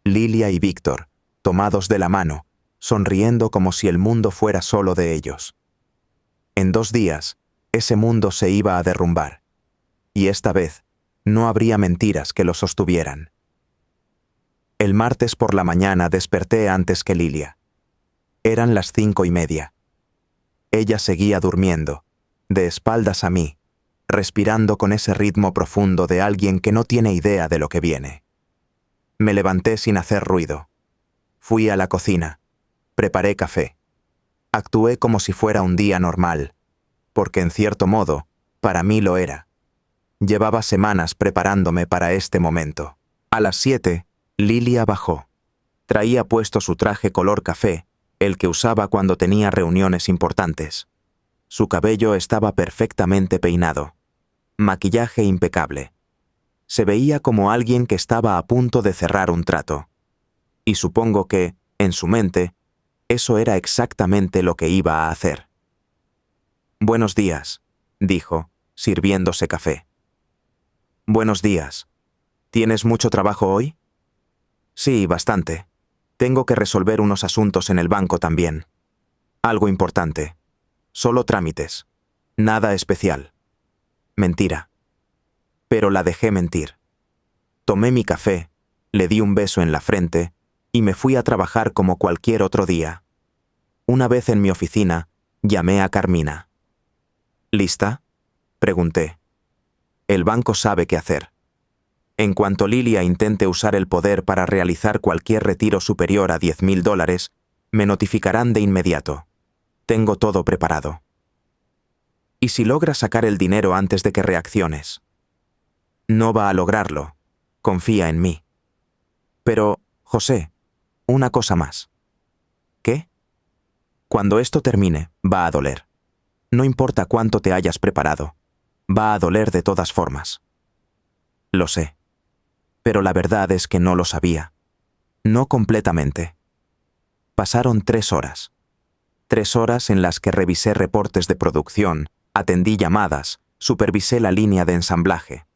Lilia y Víctor, tomados de la mano, sonriendo como si el mundo fuera solo de ellos. En 2 días, ese mundo se iba a derrumbar. Y esta vez, no habría mentiras que lo sostuvieran. El martes por la mañana desperté antes que Lilia. Eran las 5:30. Ella seguía durmiendo, de espaldas a mí, respirando con ese ritmo profundo de alguien que no tiene idea de lo que viene. Me levanté sin hacer ruido. Fui a la cocina. Preparé café. Actué como si fuera un día normal, porque en cierto modo, para mí lo era. Llevaba semanas preparándome para este momento. A las 7, Lilia bajó. Traía puesto su traje color café, el que usaba cuando tenía reuniones importantes. Su cabello estaba perfectamente peinado. Maquillaje impecable. Se veía como alguien que estaba a punto de cerrar un trato. Y supongo que, en su mente, eso era exactamente lo que iba a hacer. «Buenos días», dijo, sirviéndose café. «Buenos días. ¿Tienes mucho trabajo hoy?» «Sí, bastante. Tengo que resolver unos asuntos en el banco también. Algo importante. Solo trámites. Nada especial». Mentira. Pero la dejé mentir. Tomé mi café, le di un beso en la frente y me fui a trabajar como cualquier otro día. Una vez en mi oficina, llamé a Carmina. «¿Lista?», pregunté. El banco sabe qué hacer. En cuanto Lilia intente usar el poder para realizar cualquier retiro superior a $10,000, me notificarán de inmediato. Tengo todo preparado. ¿Y si logra sacar el dinero antes de que reacciones? No va a lograrlo. Confía en mí. Pero, José, una cosa más. ¿Qué? Cuando esto termine, va a doler. No importa cuánto te hayas preparado. Va a doler de todas formas. Lo sé. Pero la verdad es que no lo sabía. No completamente. Pasaron 3 horas. 3 horas en las que revisé reportes de producción, atendí llamadas, supervisé la línea de ensamblaje,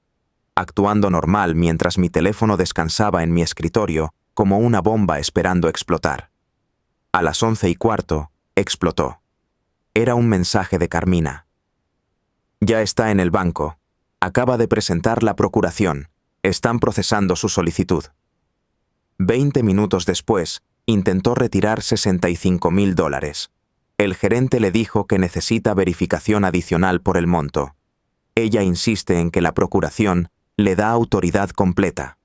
actuando normal mientras mi teléfono descansaba en mi escritorio como una bomba esperando explotar. A las 11:15, explotó. Era un mensaje de Carmina. Ya está en el banco. Acaba de presentar la procuración. Están procesando su solicitud. 20 minutos después, intentó retirar $65,000. El gerente le dijo que necesita verificación adicional por el monto. Ella insiste en que la procuración le da autoridad completa.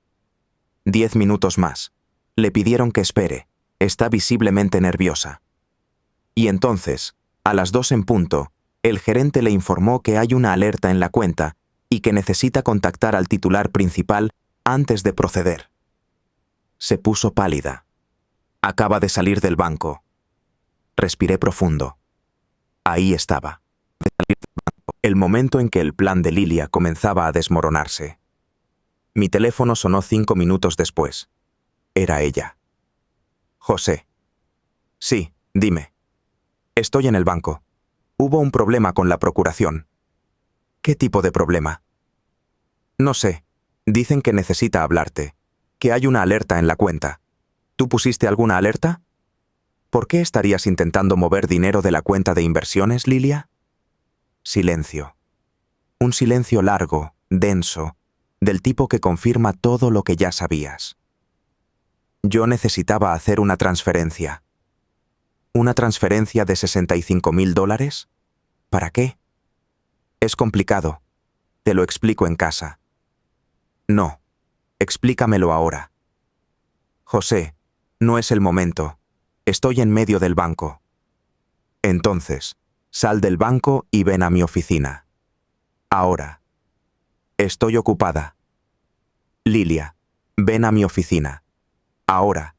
10 minutos más. Le pidieron que espere. Está visiblemente nerviosa. Y entonces, a las 2 en punto, el gerente le informó que hay una alerta en la cuenta y que necesita contactar al titular principal antes de proceder. Se puso pálida. Acaba de salir del banco. Respiré profundo. Ahí estaba. El momento en que el plan de Lilia comenzaba a desmoronarse. Mi teléfono sonó 5 minutos después. Era ella. José. Sí, dime. Estoy en el banco. Hubo un problema con la procuración. ¿Qué tipo de problema? No sé. Dicen que necesita hablarte. Que hay una alerta en la cuenta. ¿Tú pusiste alguna alerta? ¿Por qué estarías intentando mover dinero de la cuenta de inversiones, Lilia? Silencio. Un silencio largo, denso, del tipo que confirma todo lo que ya sabías. Yo necesitaba hacer una transferencia. ¿Una transferencia de $65,000? ¿Para qué? Es complicado. Te lo explico en casa. No. Explícamelo ahora. José, no es el momento. Estoy en medio del banco. Entonces, sal del banco y ven a mi oficina. Ahora. Estoy ocupada. Lilia, ven a mi oficina. Ahora.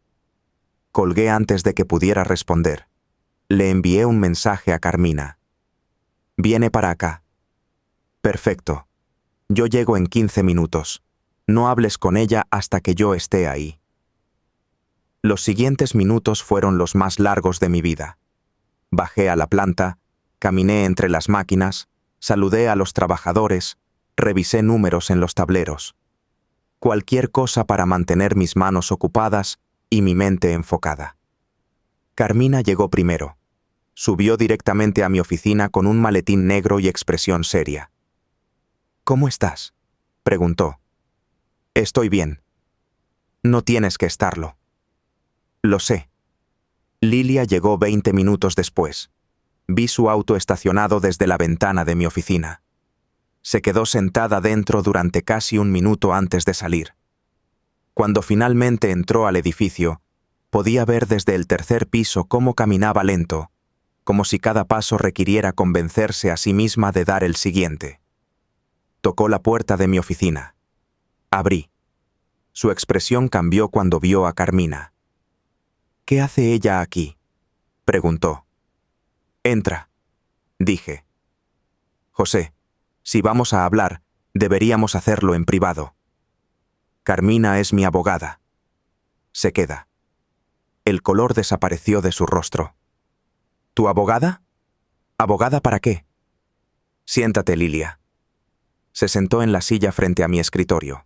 Colgué antes de que pudiera responder. Le envié un mensaje a Carmina. Viene para acá. Perfecto. Yo llego en 15 minutos. No hables con ella hasta que yo esté ahí. Los siguientes minutos fueron los más largos de mi vida. Bajé a la planta, caminé entre las máquinas, saludé a los trabajadores, revisé números en los tableros. Cualquier cosa para mantener mis manos ocupadas y mi mente enfocada. Carmina llegó primero. Subió directamente a mi oficina con un maletín negro y expresión seria. ¿Cómo estás?, preguntó. Estoy bien. No tienes que estarlo. Lo sé. Lilia llegó 20 minutos después. Vi su auto estacionado desde la ventana de mi oficina. Se quedó sentada dentro durante casi un minuto antes de salir. Cuando finalmente entró al edificio, podía ver desde el 3er piso cómo caminaba lento, como si cada paso requiriera convencerse a sí misma de dar el siguiente. Tocó la puerta de mi oficina. Abrí. Su expresión cambió cuando vio a Carmina. ¿Qué hace ella aquí?, preguntó. Entra, dije. José, si vamos a hablar, deberíamos hacerlo en privado. Carmina es mi abogada. Se queda. El color desapareció de su rostro. ¿Tu abogada? ¿Abogada para qué? Siéntate, Lilia. Se sentó en la silla frente a mi escritorio.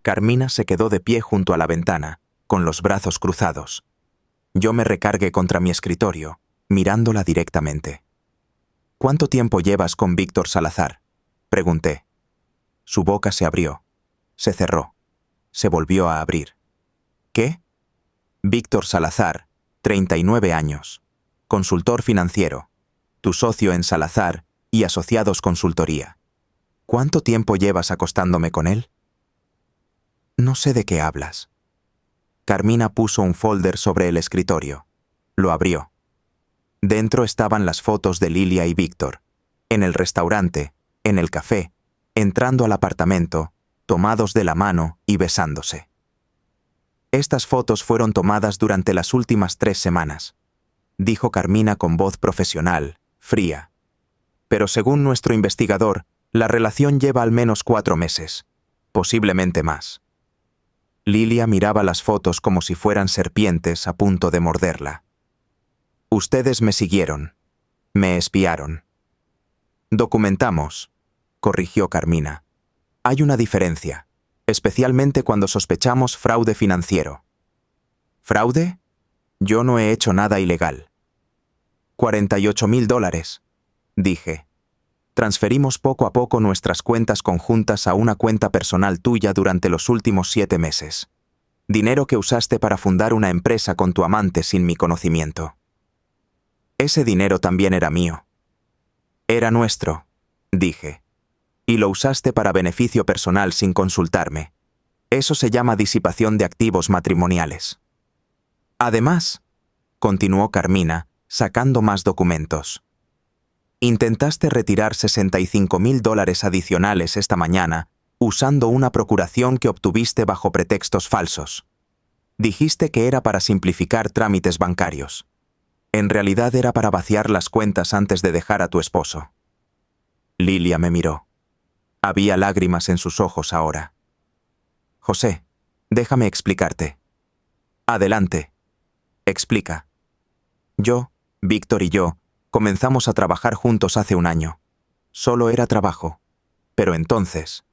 Carmina se quedó de pie junto a la ventana, con los brazos cruzados. Yo me recargué contra mi escritorio, mirándola directamente. ¿Cuánto tiempo llevas con Víctor Salazar?, pregunté. Su boca se abrió. Se cerró. Se volvió a abrir. ¿Qué? Víctor Salazar, 39 años. Consultor financiero. Tu socio en Salazar y Asociados Consultoría. ¿Cuánto tiempo llevas acostándome con él? No sé de qué hablas. Carmina puso un folder sobre el escritorio. Lo abrió. Dentro estaban las fotos de Lilia y Víctor, en el restaurante, en el café, entrando al apartamento, tomados de la mano y besándose. Estas fotos fueron tomadas durante las últimas 3 semanas, dijo Carmina con voz profesional, fría. Pero según nuestro investigador, la relación lleva al menos 4 meses. posiblemente más. Lilia miraba las fotos como si fueran serpientes a punto de morderla. Ustedes me siguieron. Me espiaron. Documentamos, corrigió Carmina. Hay una diferencia, especialmente cuando sospechamos fraude financiero. ¿Fraude? Yo no he hecho nada ilegal. $48,000, dije. Transferimos poco a poco nuestras cuentas conjuntas a una cuenta personal tuya durante los últimos 7 meses. Dinero que usaste para fundar una empresa con tu amante sin mi conocimiento. Ese dinero también era mío. Era nuestro, dije. Y lo usaste para beneficio personal sin consultarme. Eso se llama disipación de activos matrimoniales. Además, continuó Carmina, sacando más documentos. Intentaste retirar $65,000 adicionales esta mañana usando una procuración que obtuviste bajo pretextos falsos. Dijiste que era para simplificar trámites bancarios. En realidad era para vaciar las cuentas antes de dejar a tu esposo. Lilia me miró. Había lágrimas en sus ojos ahora. José, déjame explicarte. Adelante. Explica. Yo, Víctor y yo, comenzamos a trabajar juntos hace un año. Solo era trabajo. Pero entonces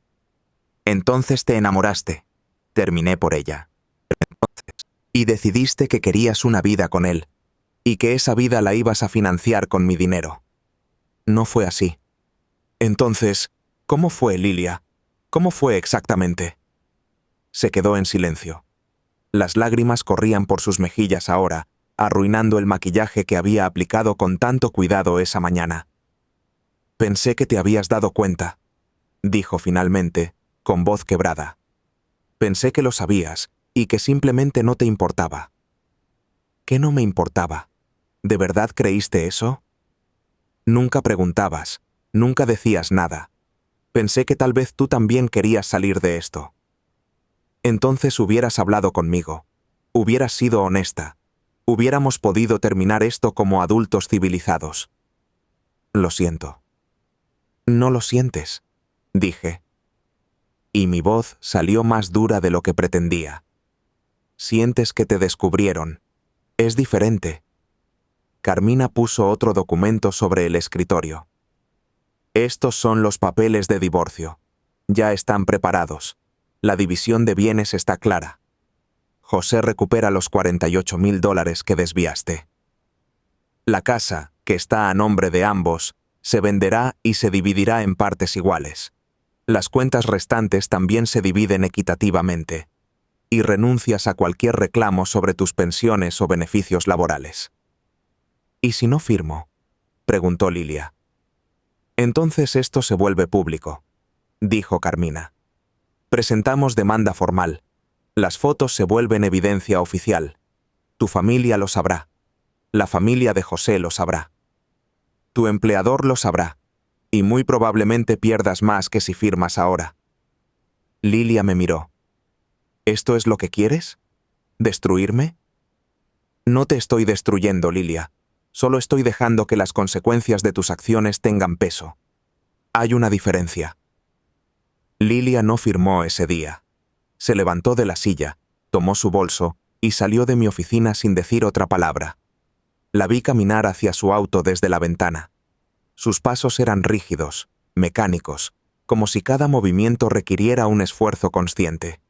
te enamoraste. Terminé por ella. Y decidiste que querías una vida con él, y que esa vida la ibas a financiar con mi dinero. No fue así. Entonces, ¿cómo fue, Lilia? ¿Cómo fue exactamente? Se quedó en silencio. Las lágrimas corrían por sus mejillas ahora, arruinando el maquillaje que había aplicado con tanto cuidado esa mañana. Pensé que te habías dado cuenta, dijo finalmente, con voz quebrada. Pensé que lo sabías y que simplemente no te importaba. ¿Qué no me importaba? ¿De verdad creíste eso? Nunca preguntabas, nunca decías nada. Pensé que tal vez tú también querías salir de esto. Entonces hubieras hablado conmigo, hubieras sido honesta, hubiéramos podido terminar esto como adultos civilizados. Lo siento. No lo sientes, dije. Y mi voz salió más dura de lo que pretendía. Sientes que te descubrieron. Es diferente. Carmina puso otro documento sobre el escritorio. Estos son los papeles de divorcio. Ya están preparados. La división de bienes está clara. José recupera los $48,000 que desviaste. La casa, que está a nombre de ambos, se venderá y se dividirá en partes iguales. Las cuentas restantes también se dividen equitativamente. Y renuncias a cualquier reclamo sobre tus pensiones o beneficios laborales. ¿Y si no firmo?, preguntó Lilia. Entonces esto se vuelve público, dijo Carmina. Presentamos demanda formal. Las fotos se vuelven evidencia oficial. Tu familia lo sabrá. La familia de José lo sabrá. Tu empleador lo sabrá. Y muy probablemente pierdas más que si firmas ahora. Lilia me miró. ¿Esto es lo que quieres? ¿Destruirme? No te estoy destruyendo, Lilia. Solo estoy dejando que las consecuencias de tus acciones tengan peso. Hay una diferencia. Lilia no firmó ese día. Se levantó de la silla, tomó su bolso y salió de mi oficina sin decir otra palabra. La vi caminar hacia su auto desde la ventana. Sus pasos eran rígidos, mecánicos, como si cada movimiento requiriera un esfuerzo consciente.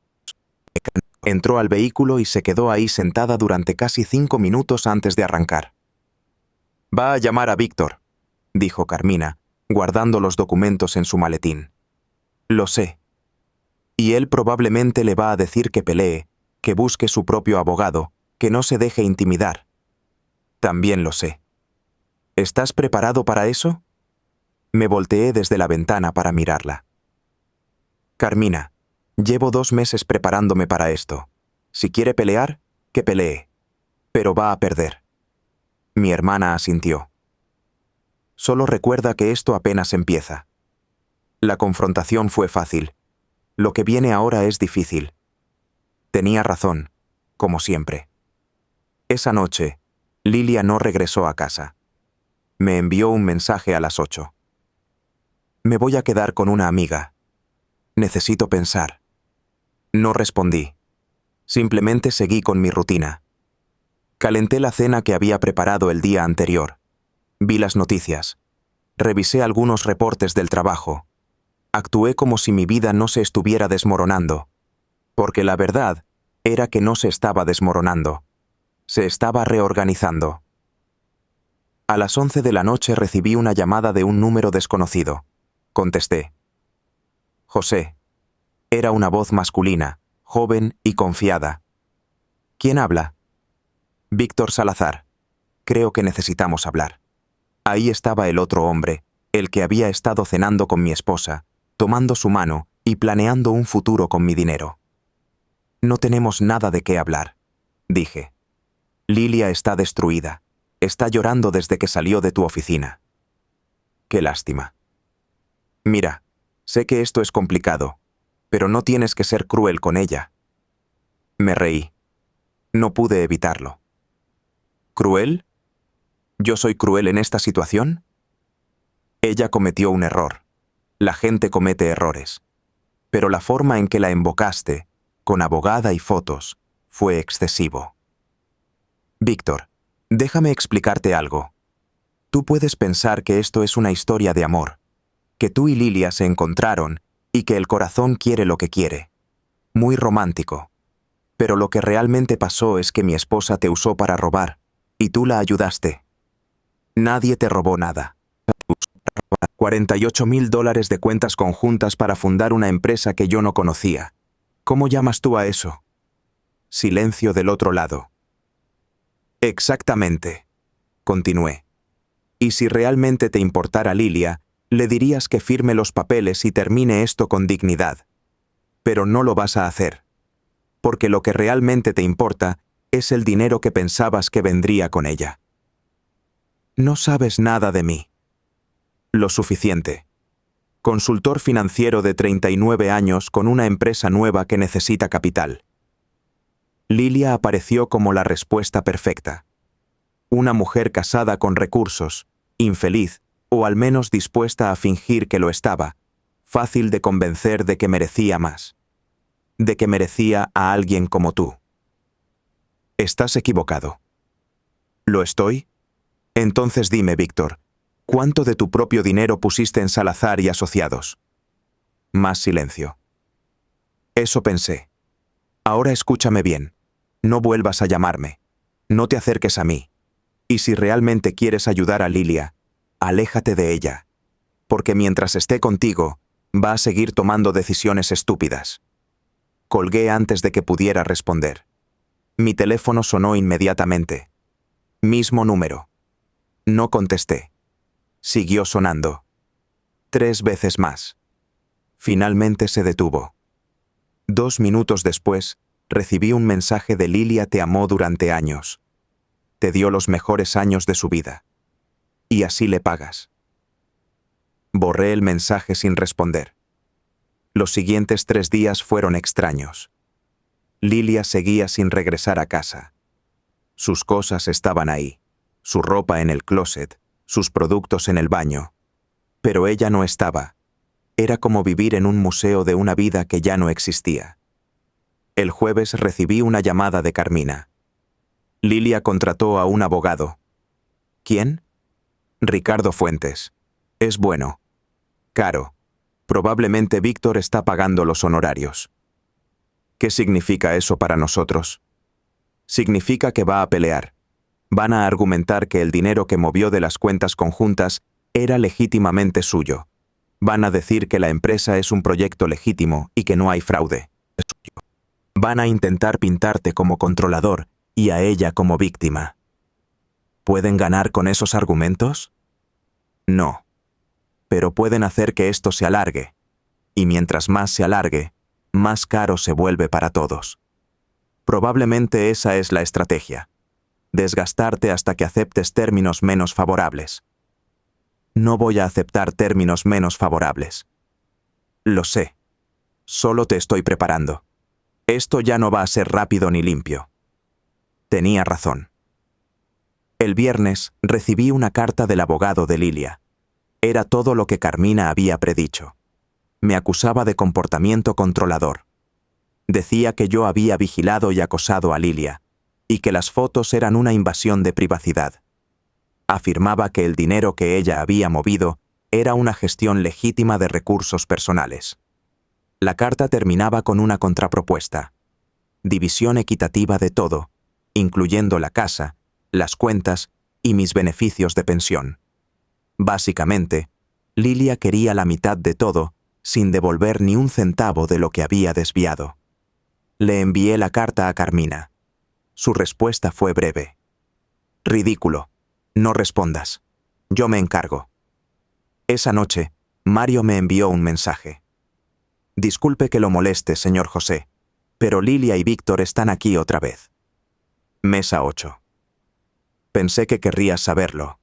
Entró al vehículo y se quedó ahí sentada durante casi 5 minutos antes de arrancar. Va a llamar a Víctor, dijo Carmina, guardando los documentos en su maletín. Lo sé. Y él probablemente le va a decir que pelee, que busque su propio abogado, que no se deje intimidar. También lo sé. ¿Estás preparado para eso? Me volteé desde la ventana para mirarla. Carmina, llevo 2 meses preparándome para esto. Si quiere pelear, que pelee. Pero va a perder. Mi hermana asintió. Solo recuerda que esto apenas empieza. La confrontación fue fácil. Lo que viene ahora es difícil. Tenía razón, como siempre. Esa noche, Lilia no regresó a casa. Me envió un mensaje a las 8. Me voy a quedar con una amiga. Necesito pensar. No respondí. Simplemente seguí con mi rutina. Calenté la cena que había preparado el día anterior. Vi las noticias. Revisé algunos reportes del trabajo. Actué como si mi vida no se estuviera desmoronando. Porque la verdad era que no se estaba desmoronando. Se estaba reorganizando. A las 11 de la noche recibí una llamada de un número desconocido. Contesté. José. Era una voz masculina, joven y confiada. ¿Quién habla? Víctor Salazar. Creo que necesitamos hablar. Ahí estaba el otro hombre, el que había estado cenando con mi esposa, tomando su mano y planeando un futuro con mi dinero. No tenemos nada de qué hablar, dije. Lilia está destruida. Está llorando desde que salió de tu oficina. Qué lástima. Mira, sé que esto es complicado, pero no tienes que ser cruel con ella. Me reí. No pude evitarlo. ¿Cruel? ¿Yo soy cruel en esta situación? Ella cometió un error. La gente comete errores. Pero la forma en que la invocaste, con abogada y fotos, fue excesivo. Víctor, déjame explicarte algo. Tú puedes pensar que esto es una historia de amor, que tú y Lilia se encontraron y que el corazón quiere lo que quiere. Muy romántico. Pero lo que realmente pasó es que mi esposa te usó para robar, y tú la ayudaste. Nadie te robó nada. $48,000 de cuentas conjuntas para fundar una empresa que yo no conocía. ¿Cómo llamas tú a eso? Silencio del otro lado. Exactamente, continué. Y si realmente te importara Lilia, le dirías que firme los papeles y termine esto con dignidad. Pero no lo vas a hacer. Porque lo que realmente te importa es el dinero que pensabas que vendría con ella. No sabes nada de mí. Lo suficiente. Consultor financiero de 39 años con una empresa nueva que necesita capital. Lilia apareció como la respuesta perfecta. Una mujer casada con recursos, infeliz, o al menos dispuesta a fingir que lo estaba, fácil de convencer de que merecía más. De que merecía a alguien como tú. Estás equivocado. ¿Lo estoy? Entonces dime, Víctor, ¿cuánto de tu propio dinero pusiste en Salazar y asociados? Más silencio. Eso pensé. Ahora escúchame bien. No vuelvas a llamarme. No te acerques a mí. Y si realmente quieres ayudar a Lilia, aléjate de ella. Porque mientras esté contigo, va a seguir tomando decisiones estúpidas. Colgué antes de que pudiera responder. Mi teléfono sonó inmediatamente. Mismo número. No contesté. Siguió sonando. 3 veces más. Finalmente se detuvo. 2 minutos después, recibí un mensaje de Lilia te amó durante años. Te dio los mejores años de su vida. Y así le pagas. Borré el mensaje sin responder. Los siguientes 3 días fueron extraños. Lilia seguía sin regresar a casa. Sus cosas estaban ahí, su ropa en el closet, sus productos en el baño. Pero ella no estaba. Era como vivir en un museo de una vida que ya no existía. El jueves recibí una llamada de Carmina. Lilia contrató a un abogado. ¿Quién? Ricardo Fuentes. Es bueno. Caro. Probablemente Víctor está pagando los honorarios. ¿Qué significa eso para nosotros? Significa que va a pelear. Van a argumentar que el dinero que movió de las cuentas conjuntas era legítimamente suyo. Van a decir que la empresa es un proyecto legítimo y que no hay fraude. Van a intentar pintarte como controlador y a ella como víctima. ¿Pueden ganar con esos argumentos? No. Pero pueden hacer que esto se alargue. Y mientras más se alargue, más caro se vuelve para todos. Probablemente esa es la estrategia. Desgastarte hasta que aceptes términos menos favorables. No voy a aceptar términos menos favorables. Lo sé. Solo te estoy preparando. Esto ya no va a ser rápido ni limpio. Tenía razón. El viernes recibí una carta del abogado de Lilia. Era todo lo que Carmina había predicho. Me acusaba de comportamiento controlador. Decía que yo había vigilado y acosado a Lilia, y que las fotos eran una invasión de privacidad. Afirmaba que el dinero que ella había movido era una gestión legítima de recursos personales. La carta terminaba con una contrapropuesta: división equitativa de todo, incluyendo la casa, las cuentas y mis beneficios de pensión. Básicamente, Lilia quería la mitad de todo, sin devolver ni un centavo de lo que había desviado. Le envié la carta a Carmina. Su respuesta fue breve: ridículo, no respondas, yo me encargo. Esa noche, Mario me envió un mensaje: disculpe que lo moleste, señor José, pero Lilia y Víctor están aquí otra vez. Mesa 8. Pensé que querrías saberlo.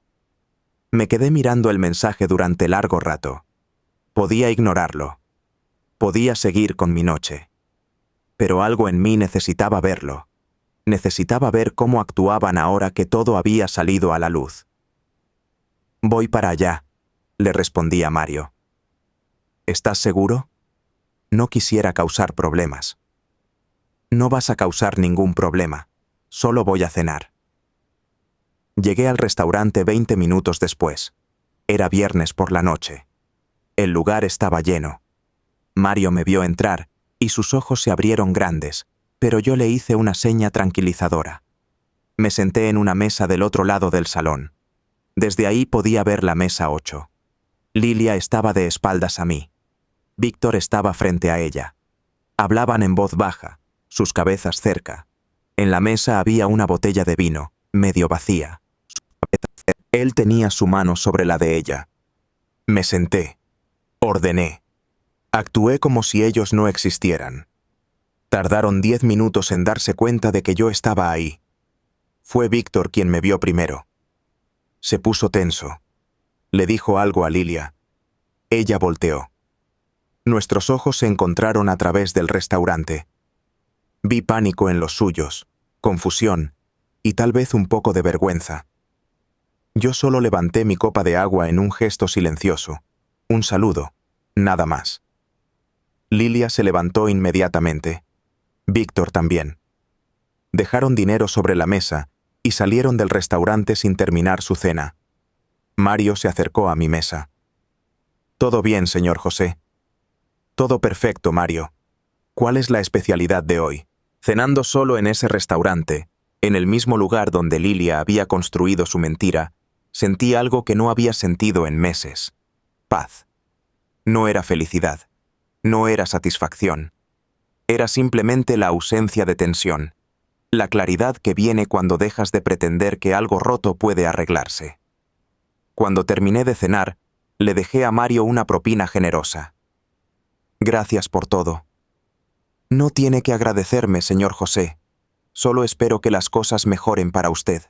Me quedé mirando el mensaje durante largo rato. Podía ignorarlo. Podía seguir con mi noche. Pero algo en mí necesitaba verlo. Necesitaba ver cómo actuaban ahora que todo había salido a la luz. Voy para allá, le respondí a Mario. ¿Estás seguro? No quisiera causar problemas. No vas a causar ningún problema. Solo voy a cenar. Llegué al restaurante 20 minutos después. Era viernes por la noche. El lugar estaba lleno. Mario me vio entrar y sus ojos se abrieron grandes, pero yo le hice una seña tranquilizadora. Me senté en una mesa del otro lado del salón. Desde ahí podía ver la mesa 8. Lilia estaba de espaldas a mí. Víctor estaba frente a ella. Hablaban en voz baja, sus cabezas cerca. En la mesa había una botella de vino, medio vacía. Él tenía su mano sobre la de ella. Me senté. Ordené. Actué como si ellos no existieran. Tardaron 10 minutos en darse cuenta de que yo estaba ahí. Fue Víctor quien me vio primero. Se puso tenso. Le dijo algo a Lilia. Ella volteó. Nuestros ojos se encontraron a través del restaurante. Vi pánico en los suyos, confusión y tal vez un poco de vergüenza. Yo solo levanté mi copa de agua en un gesto silencioso, un saludo, nada más. Lilia se levantó inmediatamente. Víctor también. Dejaron dinero sobre la mesa y salieron del restaurante sin terminar su cena. Mario se acercó a mi mesa. «Todo bien, señor José». «Todo perfecto, Mario. ¿Cuál es la especialidad de hoy?» Cenando solo en ese restaurante, en el mismo lugar donde Lilia había construido su mentira, sentí algo que no había sentido en meses. Paz. No era felicidad. No era satisfacción. Era simplemente la ausencia de tensión. La claridad que viene cuando dejas de pretender que algo roto puede arreglarse. Cuando terminé de cenar, le dejé a Mario una propina generosa. «Gracias por todo». «No tiene que agradecerme, señor José. Solo espero que las cosas mejoren para usted».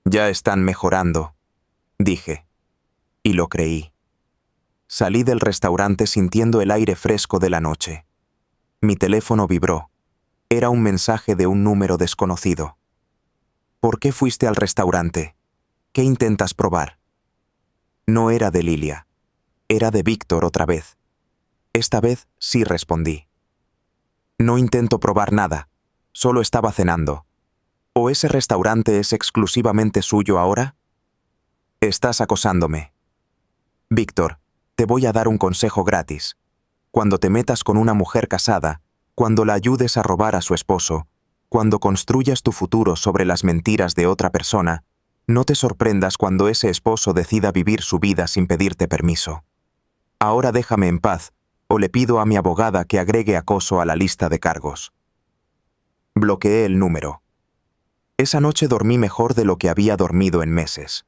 «Ya están mejorando», dije. Y lo creí. Salí del restaurante sintiendo el aire fresco de la noche. Mi teléfono vibró. Era un mensaje de un número desconocido. «¿Por qué fuiste al restaurante? ¿Qué intentas probar?» No era de Lilia. Era de Víctor otra vez. Esta vez sí respondí. «No intento probar nada. Solo estaba cenando. ¿O ese restaurante es exclusivamente suyo ahora?» «Estás acosándome». «Víctor, te voy a dar un consejo gratis. Cuando te metas con una mujer casada, cuando la ayudes a robar a su esposo, cuando construyas tu futuro sobre las mentiras de otra persona, no te sorprendas cuando ese esposo decida vivir su vida sin pedirte permiso. Ahora déjame en paz, o le pido a mi abogada que agregue acoso a la lista de cargos». Bloqueé el número. Esa noche dormí mejor de lo que había dormido en meses.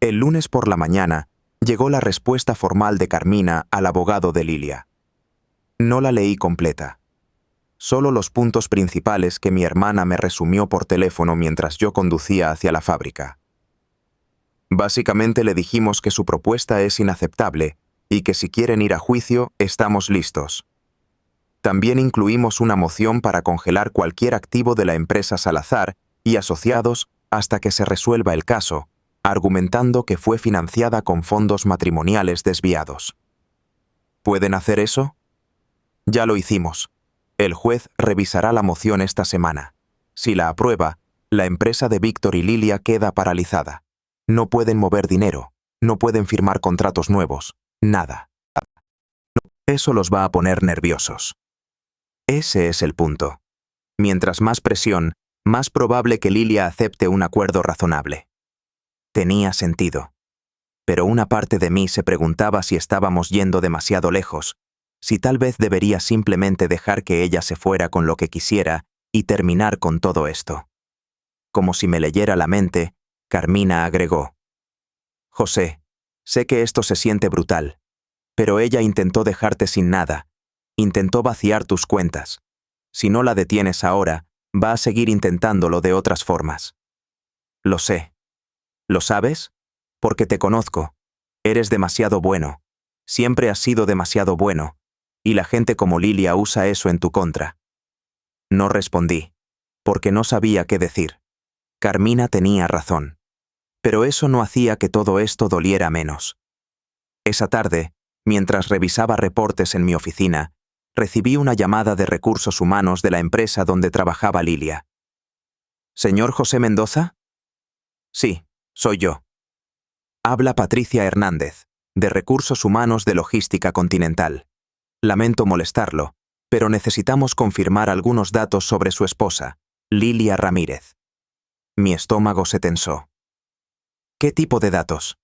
El lunes por la mañana llegó la respuesta formal de Carmina al abogado de Lilia. No la leí completa. Solo los puntos principales que mi hermana me resumió por teléfono mientras yo conducía hacia la fábrica. Básicamente le dijimos que su propuesta es inaceptable y que si quieren ir a juicio, estamos listos. También incluimos una moción para congelar cualquier activo de la empresa Salazar y asociados hasta que se resuelva el caso, argumentando que fue financiada con fondos matrimoniales desviados. ¿Pueden hacer eso? Ya lo hicimos. El juez revisará la moción esta semana. Si la aprueba, la empresa de Víctor y Lilia queda paralizada. No pueden mover dinero, no pueden firmar contratos nuevos, nada. Eso los va a poner nerviosos. Ese es el punto. Mientras más presión, más probable que Lilia acepte un acuerdo razonable. Tenía sentido. Pero una parte de mí se preguntaba si estábamos yendo demasiado lejos, si tal vez debería simplemente dejar que ella se fuera con lo que quisiera y terminar con todo esto. Como si me leyera la mente, Carmina agregó: José, sé que esto se siente brutal, pero ella intentó dejarte sin nada, intentó vaciar tus cuentas. Si no la detienes ahora, va a seguir intentándolo de otras formas. Lo sé. ¿Lo sabes? Porque te conozco. Eres demasiado bueno. Siempre has sido demasiado bueno. Y la gente como Lilia usa eso en tu contra. No respondí, porque no sabía qué decir. Carmina tenía razón. Pero eso no hacía que todo esto doliera menos. Esa tarde, mientras revisaba reportes en mi oficina, recibí una llamada de recursos humanos de la empresa donde trabajaba Lilia. ¿Señor José Mendoza? Sí, soy yo. Habla Patricia Hernández, de Recursos Humanos de Logística Continental. Lamento molestarlo, pero necesitamos confirmar algunos datos sobre su esposa, Lilia Ramírez. Mi estómago se tensó. ¿Qué tipo de datos?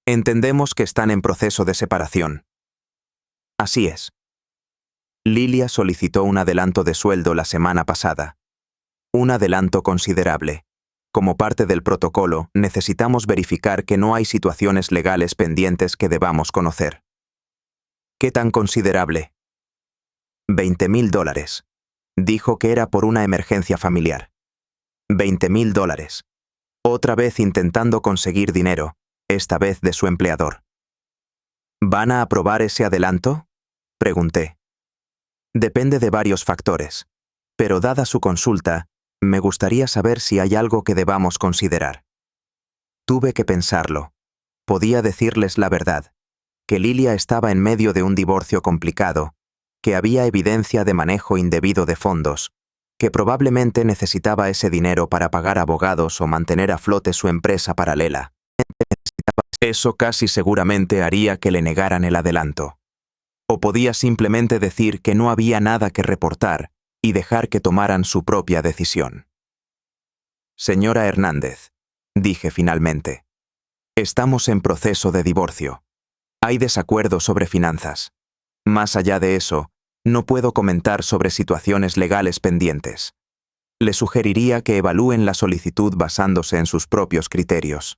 Entendemos que están en proceso de separación. Así es. Lilia solicitó un adelanto de sueldo la semana pasada. Un adelanto considerable. Como parte del protocolo, necesitamos verificar que no hay situaciones legales pendientes que debamos conocer. ¿Qué tan considerable? $20,000. Dijo que era por una emergencia familiar. $20,000. Otra vez intentando conseguir dinero, esta vez de su empleador. ¿Van a aprobar ese adelanto? Pregunté. Depende de varios factores, pero dada su consulta, me gustaría saber si hay algo que debamos considerar. Tuve que pensarlo. Podía decirles la verdad, que Lilia estaba en medio de un divorcio complicado, que había evidencia de manejo indebido de fondos, que probablemente necesitaba ese dinero para pagar abogados o mantener a flote su empresa paralela. Eso casi seguramente haría que le negaran el adelanto. O podía simplemente decir que no había nada que reportar y dejar que tomaran su propia decisión. Señora Hernández, dije finalmente, estamos en proceso de divorcio. Hay desacuerdo sobre finanzas. Más allá de eso, no puedo comentar sobre situaciones legales pendientes. Le sugeriría que evalúen la solicitud basándose en sus propios criterios.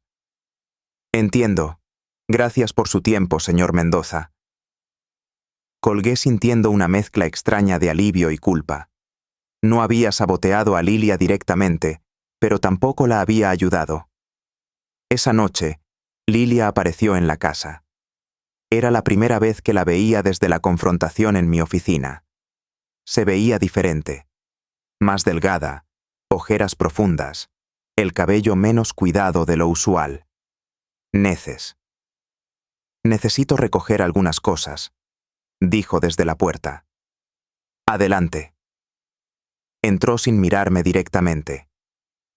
Entiendo. Gracias por su tiempo, señor Mendoza. Colgué sintiendo una mezcla extraña de alivio y culpa. No había saboteado a Lilia directamente, pero tampoco la había ayudado. Esa noche, Lilia apareció en la casa. Era la primera vez que la veía desde la confrontación en mi oficina. Se veía diferente. Más delgada, ojeras profundas, el cabello menos cuidado de lo usual. Neces. Necesito recoger algunas cosas, dijo desde la puerta. Adelante. Entró sin mirarme directamente.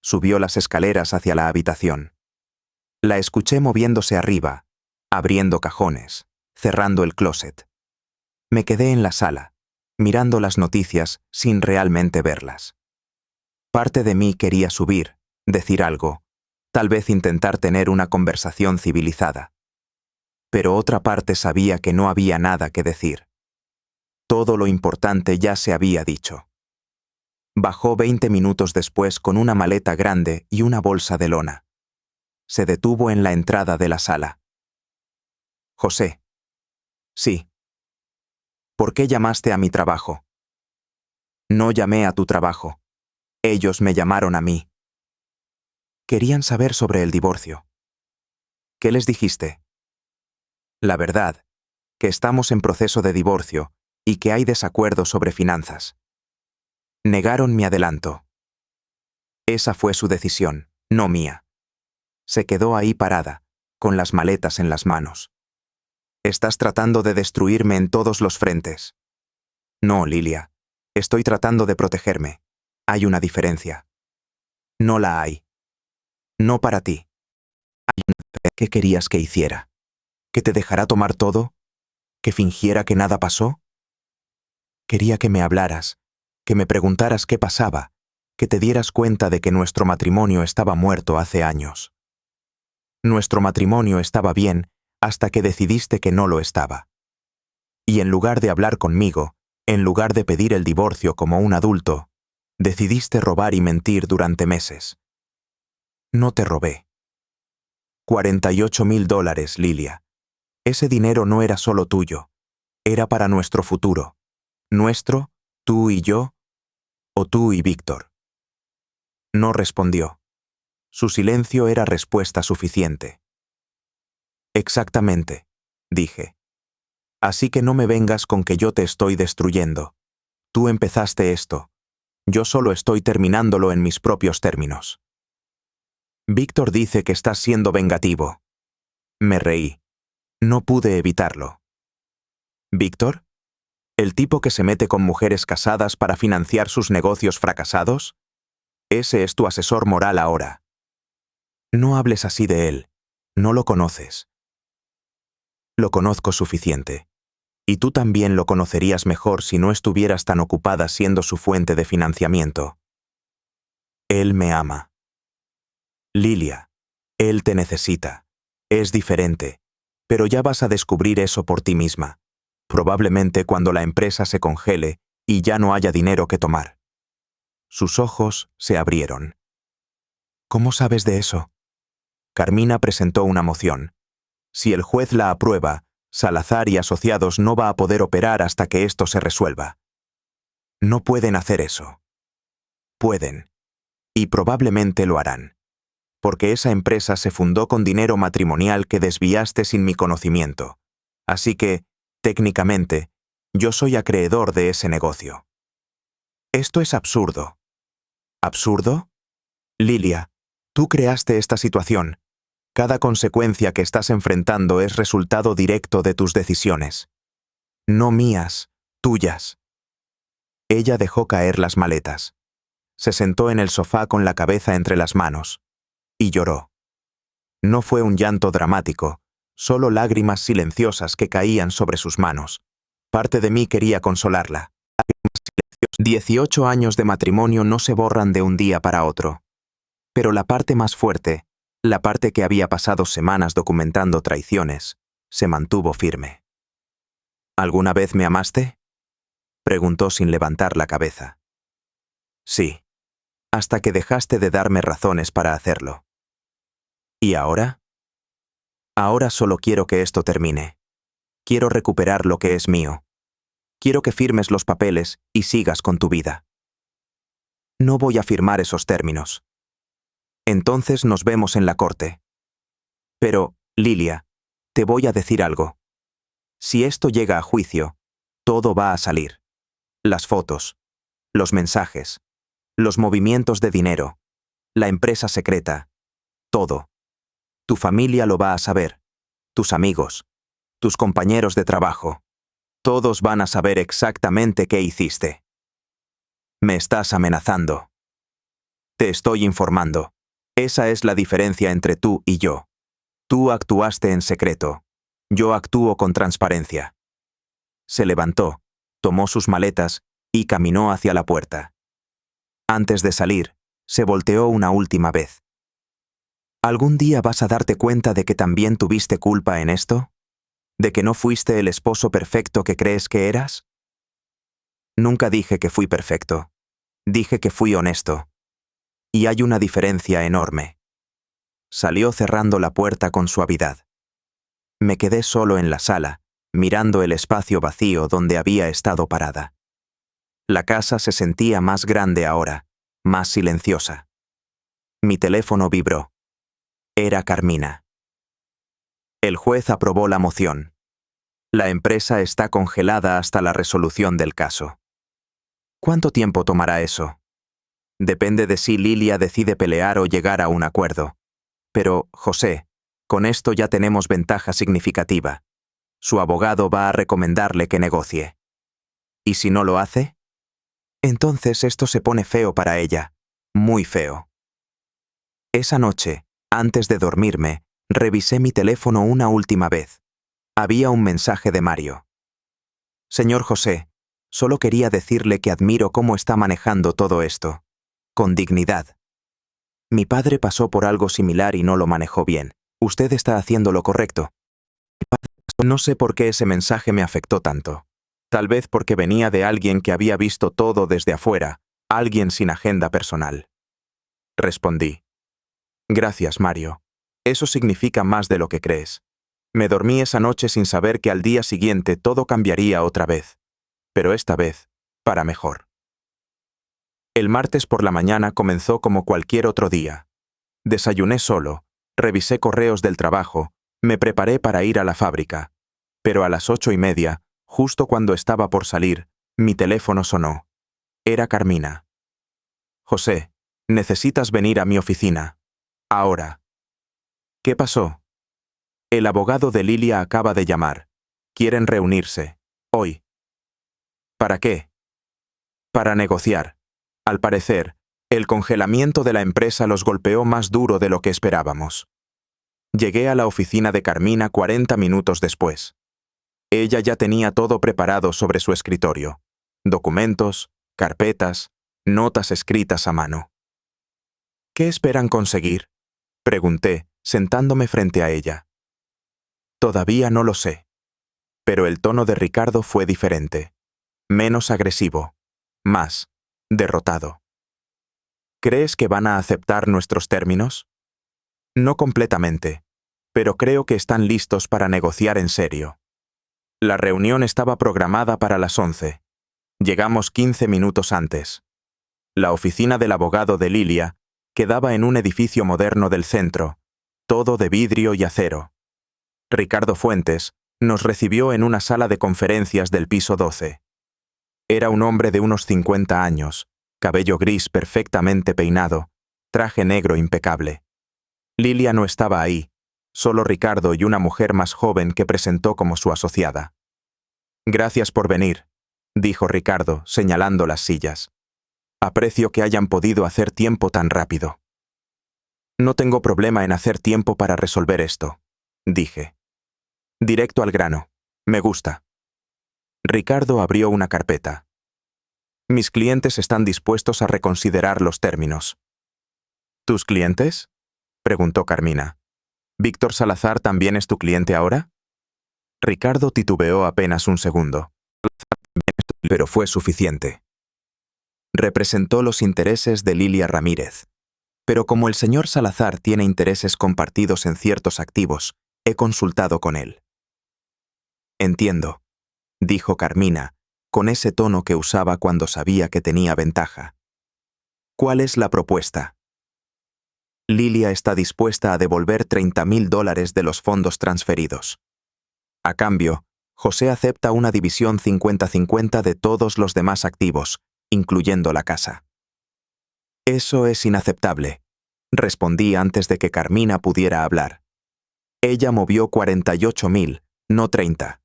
Subió las escaleras hacia la habitación. La escuché moviéndose arriba, abriendo cajones, cerrando el closet. Me quedé en la sala, mirando las noticias sin realmente verlas. Parte de mí quería subir, decir algo, tal vez intentar tener una conversación civilizada. Pero otra parte sabía que no había nada que decir. Todo lo importante ya se había dicho. Bajó 20 minutos después con una maleta grande y una bolsa de lona. Se detuvo en la entrada de la sala. José. Sí. ¿Por qué llamaste a mi trabajo? No llamé a tu trabajo. Ellos me llamaron a mí. Querían saber sobre el divorcio. ¿Qué les dijiste? La verdad, que estamos en proceso de divorcio y que hay desacuerdo sobre finanzas. Negaron mi adelanto. Esa fue su decisión, no mía. Se quedó ahí parada, con las maletas en las manos. Estás tratando de destruirme en todos los frentes. No, Lilia. Estoy tratando de protegerme. Hay una diferencia. No la hay. No para ti. ¿Qué querías que hiciera? ¿Que te dejara tomar todo? ¿Que fingiera que nada pasó? Quería que me hablaras, que me preguntaras qué pasaba, que te dieras cuenta de que nuestro matrimonio estaba muerto hace años. Nuestro matrimonio estaba bien hasta que decidiste que no lo estaba. Y en lugar de hablar conmigo, en lugar de pedir el divorcio como un adulto, decidiste robar y mentir durante meses. No te robé. $48,000, Lilia. Ese dinero no era solo tuyo, era para nuestro futuro. Nuestro, tú y yo, o tú y Víctor. No respondió. Su silencio era respuesta suficiente. Exactamente, dije. Así que no me vengas con que yo te estoy destruyendo. Tú empezaste esto. Yo solo estoy terminándolo en mis propios términos. Víctor dice que estás siendo vengativo. Me reí. No pude evitarlo. ¿Víctor? ¿El tipo que se mete con mujeres casadas para financiar sus negocios fracasados? Ese es tu asesor moral ahora. No hables así de él. No lo conoces. Lo conozco suficiente. Y tú también lo conocerías mejor si no estuvieras tan ocupada siendo su fuente de financiamiento. Él me ama. Lilia, él te necesita. Es diferente, pero ya vas a descubrir eso por ti misma, probablemente cuando la empresa se congele y ya no haya dinero que tomar. Sus ojos se abrieron. ¿Cómo sabes de eso? Carmina presentó una moción. Si el juez la aprueba, Salazar y asociados no va a poder operar hasta que esto se resuelva. No pueden hacer eso. Pueden. Y probablemente lo harán. Porque esa empresa se fundó con dinero matrimonial que desviaste sin mi conocimiento. Así que, técnicamente, yo soy acreedor de ese negocio. Esto es absurdo. ¿Absurdo? Lilia, tú creaste esta situación. Cada consecuencia que estás enfrentando es resultado directo de tus decisiones. No mías, tuyas. Ella dejó caer las maletas. Se sentó en el sofá con la cabeza entre las manos. Y lloró. No fue un llanto dramático, solo lágrimas silenciosas que caían sobre sus manos. Parte de mí quería consolarla. 18 años de matrimonio no se borran de un día para otro. Pero la parte más fuerte, la parte que había pasado semanas documentando traiciones, se mantuvo firme. ¿Alguna vez me amaste? Preguntó sin levantar la cabeza. Sí, hasta que dejaste de darme razones para hacerlo. ¿Y ahora? Ahora solo quiero que esto termine. Quiero recuperar lo que es mío. Quiero que firmes los papeles y sigas con tu vida. No voy a firmar esos términos. Entonces nos vemos en la corte. Pero, Lilia, te voy a decir algo. Si esto llega a juicio, todo va a salir. Las fotos, los mensajes, los movimientos de dinero, la empresa secreta, todo. Tu familia lo va a saber, tus amigos, tus compañeros de trabajo. Todos van a saber exactamente qué hiciste. Me estás amenazando. Te estoy informando. Esa es la diferencia entre tú y yo. Tú actuaste en secreto. Yo actúo con transparencia. Se levantó, tomó sus maletas y caminó hacia la puerta. Antes de salir, se volteó una última vez. ¿Algún día vas a darte cuenta de que también tuviste culpa en esto? ¿De que no fuiste el esposo perfecto que crees que eras? Nunca dije que fui perfecto. Dije que fui honesto. Y hay una diferencia enorme. Salió cerrando la puerta con suavidad. Me quedé solo en la sala, mirando el espacio vacío donde había estado parada. La casa se sentía más grande ahora, más silenciosa. Mi teléfono vibró. Era Carmina. El juez aprobó la moción. La empresa está congelada hasta la resolución del caso. ¿Cuánto tiempo tomará eso? Depende de si Lilia decide pelear o llegar a un acuerdo. Pero, José, con esto ya tenemos ventaja significativa. Su abogado va a recomendarle que negocie. ¿Y si no lo hace? Entonces esto se pone feo para ella, muy feo. Esa noche, antes de dormirme, revisé mi teléfono una última vez. Había un mensaje de Mario. Señor José, solo quería decirle que admiro cómo está manejando todo esto. Con dignidad. Mi padre pasó por algo similar y no lo manejó bien. Usted está haciendo lo correcto. No sé por qué ese mensaje me afectó tanto. Tal vez porque venía de alguien que había visto todo desde afuera, alguien sin agenda personal. Respondí. Gracias, Mario. Eso significa más de lo que crees. Me dormí esa noche sin saber que al día siguiente todo cambiaría otra vez. Pero esta vez, para mejor. El martes por la mañana comenzó como cualquier otro día. Desayuné solo, revisé correos del trabajo, me preparé para ir a la fábrica. Pero a las 8:30, justo cuando estaba por salir, mi teléfono sonó. Era Carmina. José, necesitas venir a mi oficina. Ahora. ¿Qué pasó? El abogado de Lilia acaba de llamar. Quieren reunirse. Hoy. ¿Para qué? Para negociar. Al parecer, el congelamiento de la empresa los golpeó más duro de lo que esperábamos. Llegué a la oficina de Carmina 40 minutos después. Ella ya tenía todo preparado sobre su escritorio. Documentos, carpetas, notas escritas a mano. ¿Qué esperan conseguir? Pregunté, sentándome frente a ella. Todavía no lo sé. Pero el tono de Ricardo fue diferente. Menos agresivo. Más derrotado. ¿Crees que van a aceptar nuestros términos? No completamente, pero creo que están listos para negociar en serio. La reunión estaba programada para las 11. Llegamos 15 minutos antes. La oficina del abogado de Lilia quedaba en un edificio moderno del centro, todo de vidrio y acero. Ricardo Fuentes nos recibió en una sala de conferencias del piso 12. Era un hombre de unos 50 años, cabello gris perfectamente peinado, traje negro impecable. Lilia no estaba ahí, solo Ricardo y una mujer más joven que presentó como su asociada. Gracias por venir, dijo Ricardo, señalando las sillas. Aprecio que hayan podido hacer tiempo tan rápido. No tengo problema en hacer tiempo para resolver esto, dije. Directo al grano. Me gusta. Ricardo abrió una carpeta. Mis clientes están dispuestos a reconsiderar los términos. ¿Tus clientes? Preguntó Carmina. ¿Víctor Salazar también es tu cliente ahora? Ricardo titubeó apenas un segundo. Pero fue suficiente. Representó los intereses de Lilia Ramírez. Pero como el señor Salazar tiene intereses compartidos en ciertos activos, he consultado con él. Entiendo, dijo Carmina, con ese tono que usaba cuando sabía que tenía ventaja. ¿Cuál es la propuesta? Lilia está dispuesta a devolver $30,000 de los fondos transferidos. A cambio, José acepta una división 50-50 de todos los demás activos, incluyendo la casa. Eso es inaceptable, respondí antes de que Carmina pudiera hablar. Ella movió 48,000, no 30.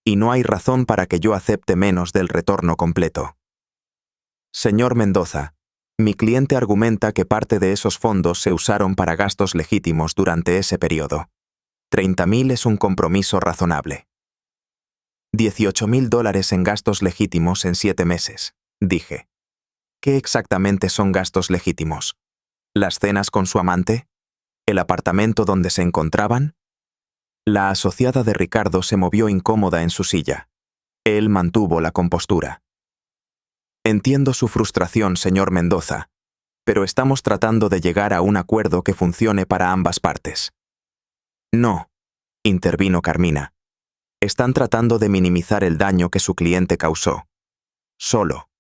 Y no hay razón para que yo acepte menos del retorno completo. Señor Mendoza, mi cliente argumenta que parte de esos fondos se usaron para gastos legítimos durante ese periodo. 30,000 es un compromiso razonable. $18,000 en gastos legítimos en 7 meses, dije. ¿Qué exactamente son gastos legítimos? ¿Las cenas con su amante? ¿El apartamento donde se encontraban? La asociada de Ricardo se movió incómoda en su silla. Él mantuvo la compostura. Entiendo su frustración, señor Mendoza, pero estamos tratando de llegar a un acuerdo que funcione para ambas partes. No, intervino Carmina. Están tratando de minimizar el daño que su cliente causó. Solo.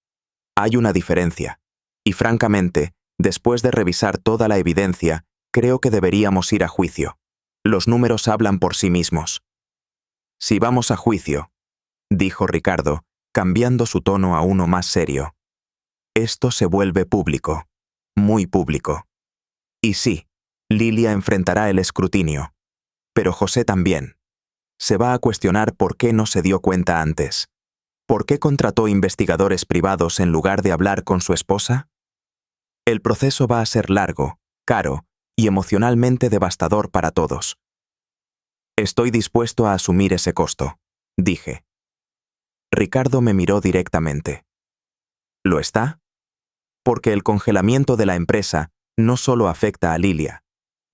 Hay una diferencia, y francamente, después de revisar toda la evidencia, creo que deberíamos ir a juicio. Los números hablan por sí mismos. Si vamos a juicio, dijo Ricardo, cambiando su tono a uno más serio. Esto se vuelve público, muy público. Y sí, Lilia enfrentará el escrutinio. Pero José también. Se va a cuestionar por qué no se dio cuenta antes. ¿Por qué contrató investigadores privados en lugar de hablar con su esposa? El proceso va a ser largo, caro y emocionalmente devastador para todos. Estoy dispuesto a asumir ese costo, dije. Ricardo me miró directamente. ¿Lo está? Porque el congelamiento de la empresa no solo afecta a Lilia,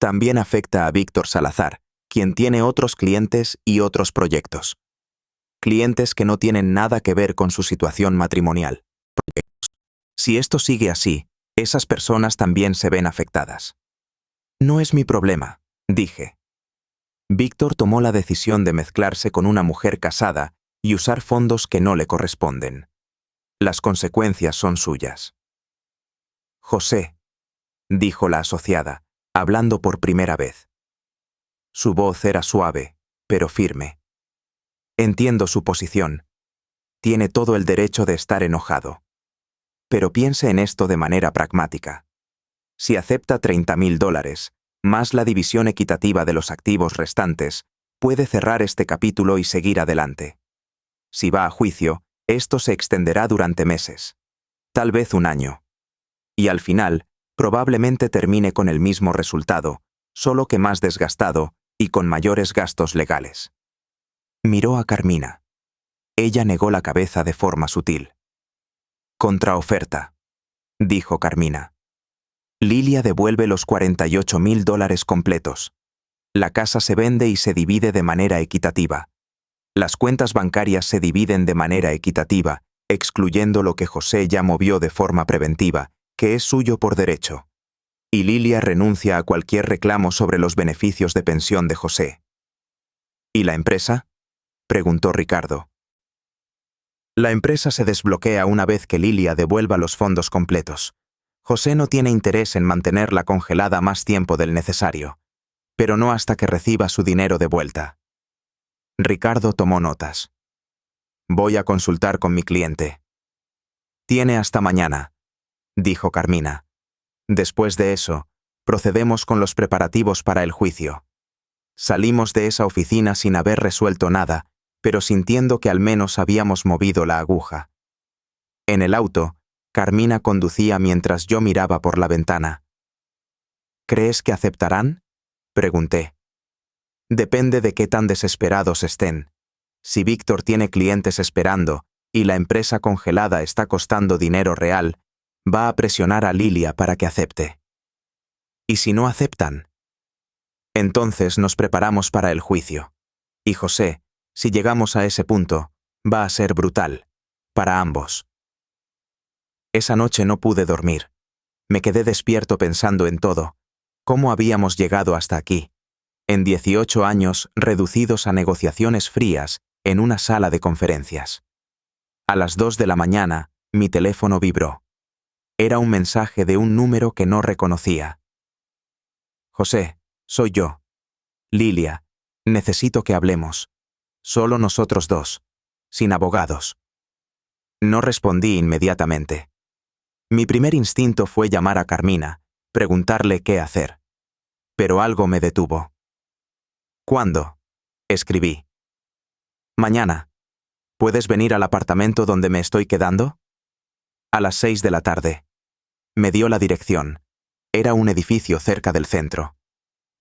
también afecta a Víctor Salazar, quien tiene otros clientes y otros proyectos. Clientes que no tienen nada que ver con su situación matrimonial. Si esto sigue así, esas personas también se ven afectadas. No es mi problema, dije. Víctor tomó la decisión de mezclarse con una mujer casada y usar fondos que no le corresponden. Las consecuencias son suyas. José, dijo la asociada, hablando por primera vez. Su voz era suave, pero firme. Entiendo su posición. Tiene todo el derecho de estar enojado. Pero piense en esto de manera pragmática. Si acepta $30,000, más la división equitativa de los activos restantes, puede cerrar este capítulo y seguir adelante. Si va a juicio, esto se extenderá durante meses, tal vez un año. Y al final, probablemente termine con el mismo resultado, solo que más desgastado y con mayores gastos legales. Miró a Carmina. Ella negó la cabeza de forma sutil. Contraoferta, dijo Carmina. Lilia devuelve los $48,000 completos. La casa se vende y se divide de manera equitativa. Las cuentas bancarias se dividen de manera equitativa, excluyendo lo que José ya movió de forma preventiva, que es suyo por derecho. Y Lilia renuncia a cualquier reclamo sobre los beneficios de pensión de José. ¿Y la empresa?, preguntó Ricardo. La empresa se desbloquea una vez que Lilia devuelva los fondos completos. José no tiene interés en mantenerla congelada más tiempo del necesario, pero no hasta que reciba su dinero de vuelta. Ricardo tomó notas. Voy a consultar con mi cliente. Tiene hasta mañana, dijo Carmina. Después de eso, procedemos con los preparativos para el juicio. Salimos de esa oficina sin haber resuelto nada, pero sintiendo que al menos habíamos movido la aguja. En el auto, Carmina conducía mientras yo miraba por la ventana. ¿Crees que aceptarán?, pregunté. Depende de qué tan desesperados estén. Si Víctor tiene clientes esperando y la empresa congelada está costando dinero real, va a presionar a Lilia para que acepte. ¿Y si no aceptan? Entonces nos preparamos para el juicio. Y José, si llegamos a ese punto, va a ser brutal, para ambos. Esa noche no pude dormir. Me quedé despierto pensando en todo. ¿Cómo habíamos llegado hasta aquí? En 18 años reducidos a negociaciones frías en una sala de conferencias. A las 2 de la mañana, mi teléfono vibró. Era un mensaje de un número que no reconocía. José, soy yo. Lilia, necesito que hablemos. Solo nosotros dos, sin abogados. No respondí inmediatamente. Mi primer instinto fue llamar a Carmina, preguntarle qué hacer. Pero algo me detuvo. ¿Cuándo?, escribí. Mañana. ¿Puedes venir al apartamento donde me estoy quedando? A las 6 de la tarde. Me dio la dirección. Era un edificio cerca del centro.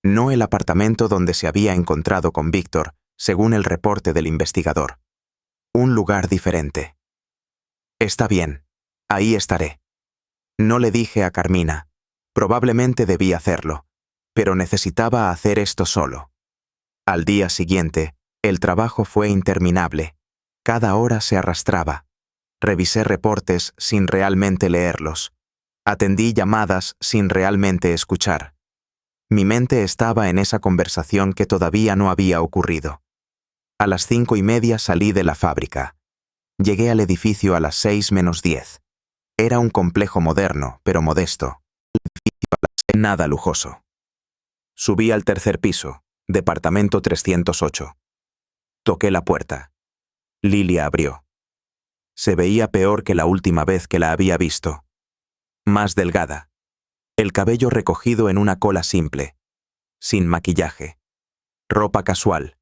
No el apartamento donde se había encontrado con Víctor, según el reporte del investigador. Un lugar diferente. Está bien. Ahí estaré. No le dije a Carmina. Probablemente debí hacerlo, pero necesitaba hacer esto solo. Al día siguiente, el trabajo fue interminable. Cada hora se arrastraba. Revisé reportes sin realmente leerlos. Atendí llamadas sin realmente escuchar. Mi mente estaba en esa conversación que todavía no había ocurrido. A las 5:30 salí de la fábrica. Llegué al edificio a las 6:10. Era un complejo moderno, pero modesto. Nada lujoso. Subí al tercer piso, departamento 308. Toqué la puerta. Lilia abrió. Se veía peor que la última vez que la había visto. Más delgada. El cabello recogido en una cola simple. Sin maquillaje. Ropa casual.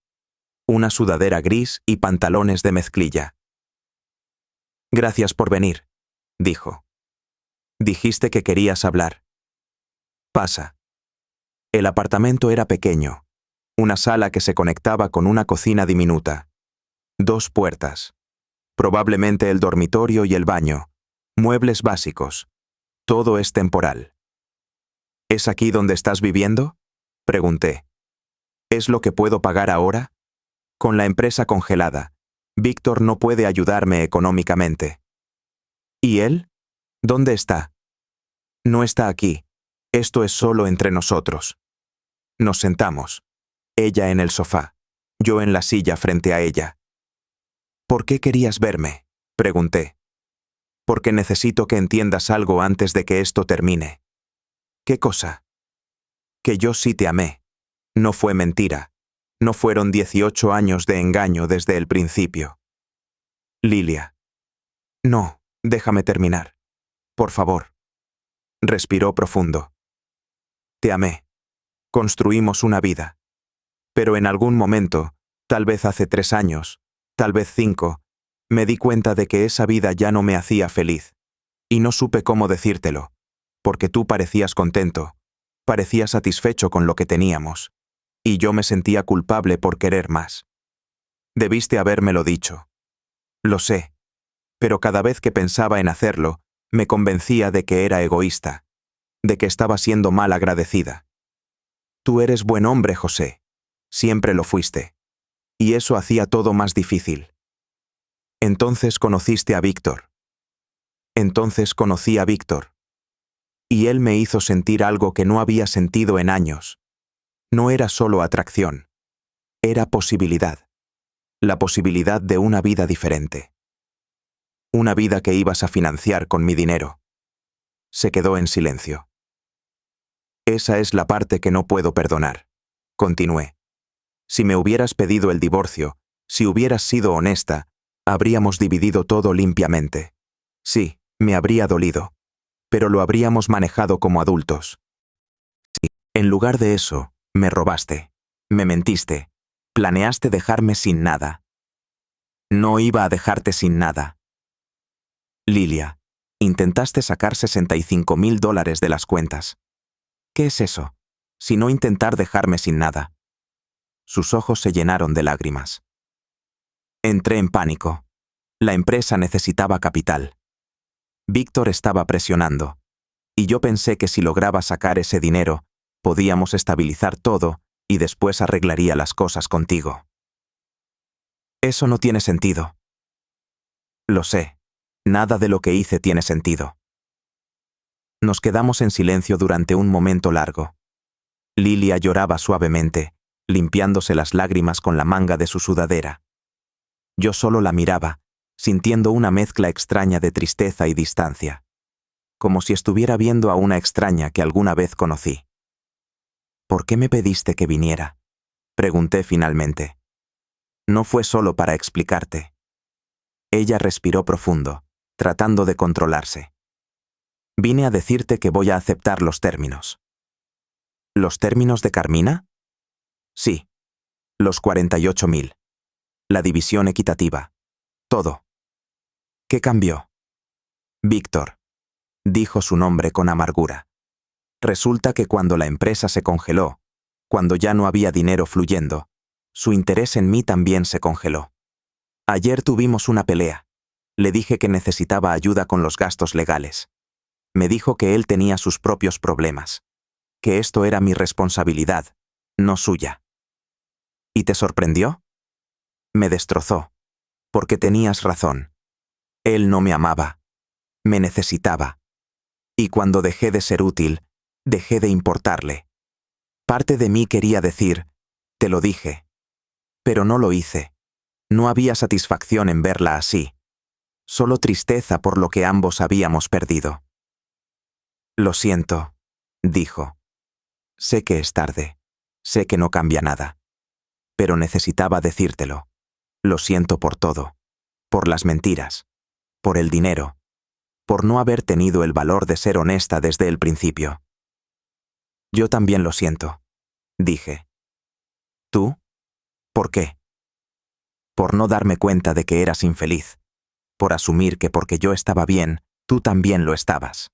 Una sudadera gris y pantalones de mezclilla. Gracias por venir, dijo. Dijiste que querías hablar. Pasa. El apartamento era pequeño, una sala que se conectaba con una cocina diminuta. 2 puertas. Probablemente el dormitorio y el baño. Muebles básicos. Todo es temporal. ¿Es aquí donde estás viviendo? Pregunté. ¿Es lo que puedo pagar ahora? Con la empresa congelada, Víctor no puede ayudarme económicamente. ¿Y él? ¿Dónde está? No está aquí. Esto es solo entre nosotros. Nos sentamos. Ella en el sofá, yo en la silla frente a ella. ¿Por qué querías verme? Pregunté. Porque necesito que entiendas algo antes de que esto termine. ¿Qué cosa? Que yo sí te amé. No fue mentira. No fueron 18 años de engaño desde el principio. Lilia. No, déjame terminar. Por favor. Respiró profundo. Te amé. Construimos una vida. Pero en algún momento, tal vez hace 3 años, tal vez 5, me di cuenta de que esa vida ya no me hacía feliz. Y no supe cómo decírtelo, porque tú parecías contento, parecías satisfecho con lo que teníamos, y yo me sentía culpable por querer más. Debiste habérmelo dicho. Lo sé, pero cada vez que pensaba en hacerlo, me convencía de que era egoísta, de que estaba siendo mal agradecida. Tú eres buen hombre, José. Siempre lo fuiste. Y eso hacía todo más difícil. Entonces conociste a Víctor. Entonces conocí a Víctor. Y él me hizo sentir algo que no había sentido en años. No era solo atracción. Era posibilidad. La posibilidad de una vida diferente. Una vida que ibas a financiar con mi dinero. Se quedó en silencio. Esa es la parte que no puedo perdonar. Continué. Si me hubieras pedido el divorcio, si hubieras sido honesta, habríamos dividido todo limpiamente. Sí, me habría dolido. Pero lo habríamos manejado como adultos. Sí, en lugar de eso, me robaste. Me mentiste. Planeaste dejarme sin nada. No iba a dejarte sin nada. Lilia, intentaste sacar $65,000 de las cuentas. ¿Qué es eso? Si no intentar dejarme sin nada. Sus ojos se llenaron de lágrimas. Entré en pánico. La empresa necesitaba capital. Víctor estaba presionando. Y yo pensé que si lograba sacar ese dinero, podíamos estabilizar todo y después arreglaría las cosas contigo. Eso no tiene sentido. Lo sé. Nada de lo que hice tiene sentido. Nos quedamos en silencio durante un momento largo. Lilia lloraba suavemente, limpiándose las lágrimas con la manga de su sudadera. Yo solo la miraba, sintiendo una mezcla extraña de tristeza y distancia, como si estuviera viendo a una extraña que alguna vez conocí. ¿Por qué me pediste que viniera? Pregunté finalmente. No fue solo para explicarte. Ella respiró profundo, tratando de controlarse. Vine a decirte que voy a aceptar los términos. ¿Los términos de Carmina? Sí. Los 48,000. La división equitativa. Todo. ¿Qué cambió? Víctor. Dijo su nombre con amargura. Resulta que cuando la empresa se congeló, cuando ya no había dinero fluyendo, su interés en mí también se congeló. Ayer tuvimos una pelea. Le dije que necesitaba ayuda con los gastos legales. Me dijo que él tenía sus propios problemas, que esto era mi responsabilidad, no suya. ¿Y te sorprendió? Me destrozó, porque tenías razón. Él no me amaba, me necesitaba. Y cuando dejé de ser útil, dejé de importarle. Parte de mí quería decir, te lo dije. Pero no lo hice. No había satisfacción en verla así. Solo tristeza por lo que ambos habíamos perdido. Lo siento, dijo. Sé que es tarde. Sé que no cambia nada. Pero necesitaba decírtelo. Lo siento por todo. Por las mentiras. Por el dinero. Por no haber tenido el valor de ser honesta desde el principio. Yo también lo siento, dije. ¿Tú? ¿Por qué? Por no darme cuenta de que eras infeliz. por asumir que porque yo estaba bien, tú también lo estabas.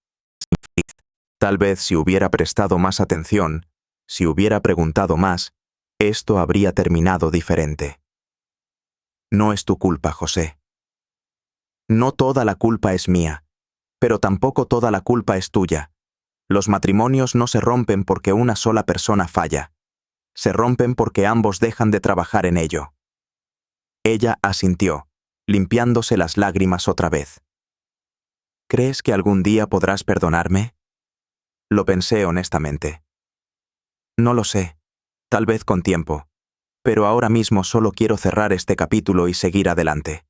Tal vez si hubiera prestado más atención, si hubiera preguntado más, esto habría terminado diferente. No es tu culpa, José. No toda la culpa es mía, pero tampoco toda la culpa es tuya. Los matrimonios no se rompen porque una sola persona falla. Se rompen porque ambos dejan de trabajar en ello. Ella asintió, limpiándose las lágrimas otra vez. ¿Crees que algún día podrás perdonarme? Lo pensé honestamente. No lo sé, tal vez con tiempo, pero ahora mismo solo quiero cerrar este capítulo y seguir adelante.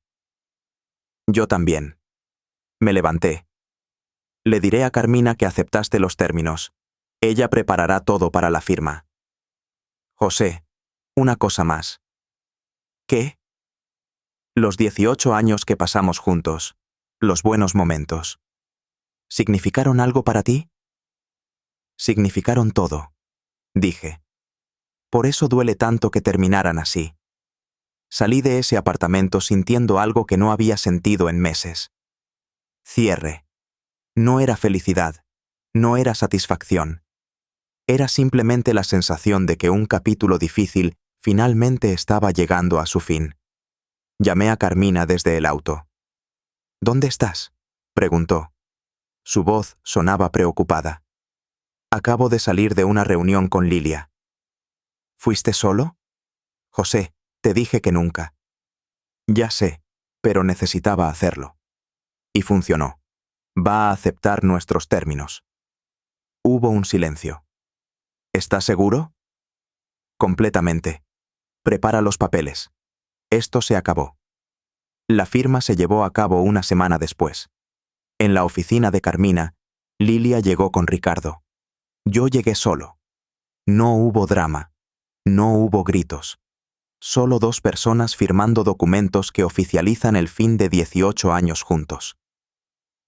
Yo también. Me levanté. Le diré a Carmina que aceptaste los términos. Ella preparará todo para la firma. José, una cosa más. ¿Qué? Los 18 años que pasamos juntos, los buenos momentos. ¿Significaron algo para ti? Significaron todo, dije. Por eso duele tanto que terminaran así. Salí de ese apartamento sintiendo algo que no había sentido en meses. Cierre. No era felicidad, no era satisfacción. Era simplemente la sensación de que un capítulo difícil finalmente estaba llegando a su fin. Llamé a Carmina desde el auto. ¿Dónde estás?, preguntó. Su voz sonaba preocupada. Acabo de salir de una reunión con Lilia. ¿Fuiste solo? José, te dije que nunca. Ya sé, pero necesitaba hacerlo. Y funcionó. Va a aceptar nuestros términos. Hubo un silencio. ¿Estás seguro? Completamente. Prepara los papeles. Esto se acabó. La firma se llevó a cabo una semana después. En la oficina de Carmina, Lilia llegó con Ricardo. Yo llegué solo. No hubo drama. No hubo gritos. Solo dos personas firmando documentos que oficializan el fin de 18 años juntos.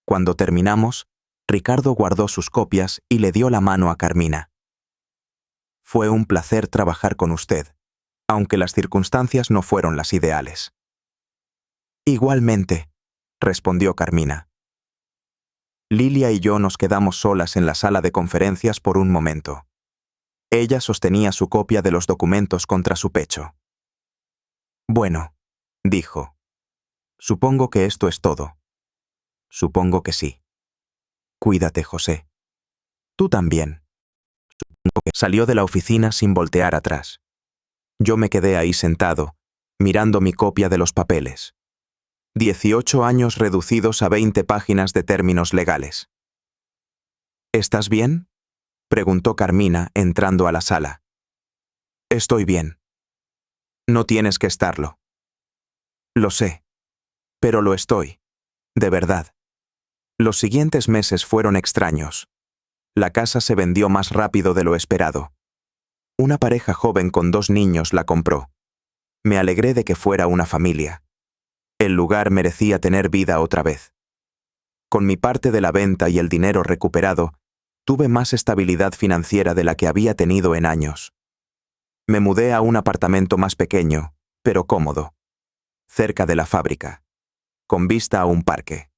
Cuando terminamos, Ricardo guardó sus copias y le dio la mano a Carmina. Fue un placer trabajar con usted, aunque las circunstancias no fueron las ideales. Igualmente, respondió Carmina. Lilia y yo nos quedamos solas en la sala de conferencias por un momento. Ella sostenía su copia de los documentos contra su pecho. Bueno, dijo. Supongo que esto es todo. Supongo que sí. Cuídate, José. Tú también. Salió de la oficina sin voltear atrás. Yo me quedé ahí sentado, mirando mi copia de los papeles. 18 años reducidos a 20 páginas de términos legales. ¿Estás bien?, preguntó Carmina entrando a la sala. Estoy bien. No tienes que estarlo. Lo sé. Pero lo estoy. De verdad. Los siguientes meses fueron extraños. La casa se vendió más rápido de lo esperado. Una pareja joven con 2 niños la compró. Me alegré de que fuera una familia. El lugar merecía tener vida otra vez. Con mi parte de la venta y el dinero recuperado, tuve más estabilidad financiera de la que había tenido en años. Me mudé a un apartamento más pequeño, pero cómodo, cerca de la fábrica, con vista a un parque.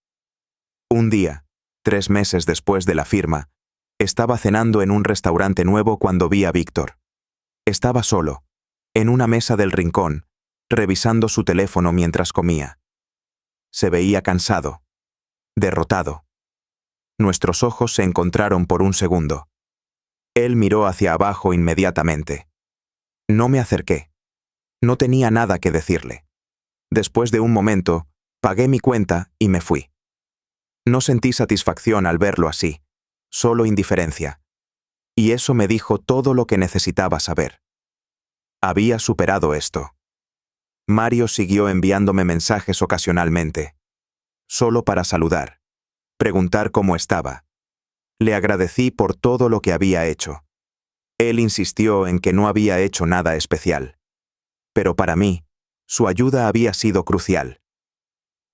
Un día, 3 meses después de la firma, estaba cenando en un restaurante nuevo cuando vi a Víctor. Estaba solo, en una mesa del rincón, revisando su teléfono mientras comía. Se veía cansado, derrotado. Nuestros ojos se encontraron por un segundo. Él miró hacia abajo inmediatamente. No me acerqué. No tenía nada que decirle. Después de un momento, pagué mi cuenta y me fui. No sentí satisfacción al verlo así, solo indiferencia. Y eso me dijo todo lo que necesitaba saber. Había superado esto. Mario siguió enviándome mensajes ocasionalmente, solo para saludar, preguntar cómo estaba. Le agradecí por todo lo que había hecho. Él insistió en que no había hecho nada especial. Pero para mí, su ayuda había sido crucial.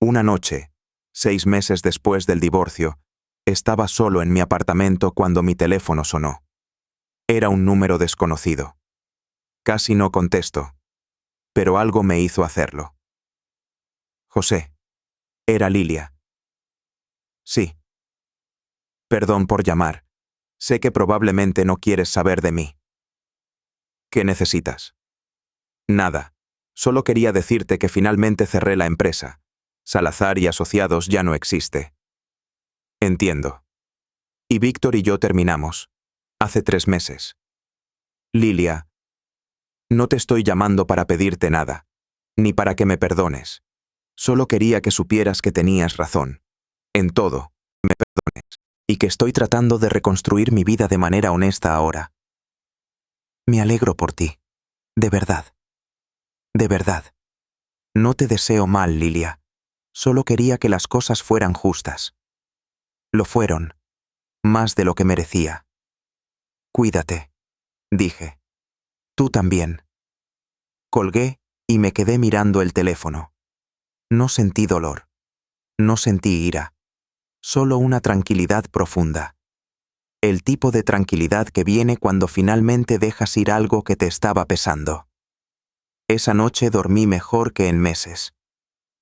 Una noche, 6 meses después del divorcio, estaba solo en mi apartamento cuando mi teléfono sonó. Era un número desconocido. Casi no contesto, pero algo me hizo hacerlo. José, Era Lilia. Sí. Perdón por llamar. Sé que probablemente no quieres saber de mí. ¿Qué necesitas? Nada. Solo quería decirte que finalmente cerré la empresa. Salazar y Asociados ya no existe. Entiendo. Y Víctor y yo terminamos. Hace 3 meses. Lilia, no te estoy llamando para pedirte nada, ni para que me perdones. Solo quería que supieras que tenías razón. En todo, me perdones. Y que estoy tratando de reconstruir mi vida de manera honesta ahora. Me alegro por ti. De verdad. De verdad. No te deseo mal, Lilia. Solo quería que las cosas fueran justas. Lo fueron. Más de lo que merecía. Cuídate, dije. Tú también. Colgué y me quedé mirando el teléfono. No sentí dolor. No sentí ira. Solo una tranquilidad profunda. El tipo de tranquilidad que viene cuando finalmente dejas ir algo que te estaba pesando. Esa noche dormí mejor que en meses.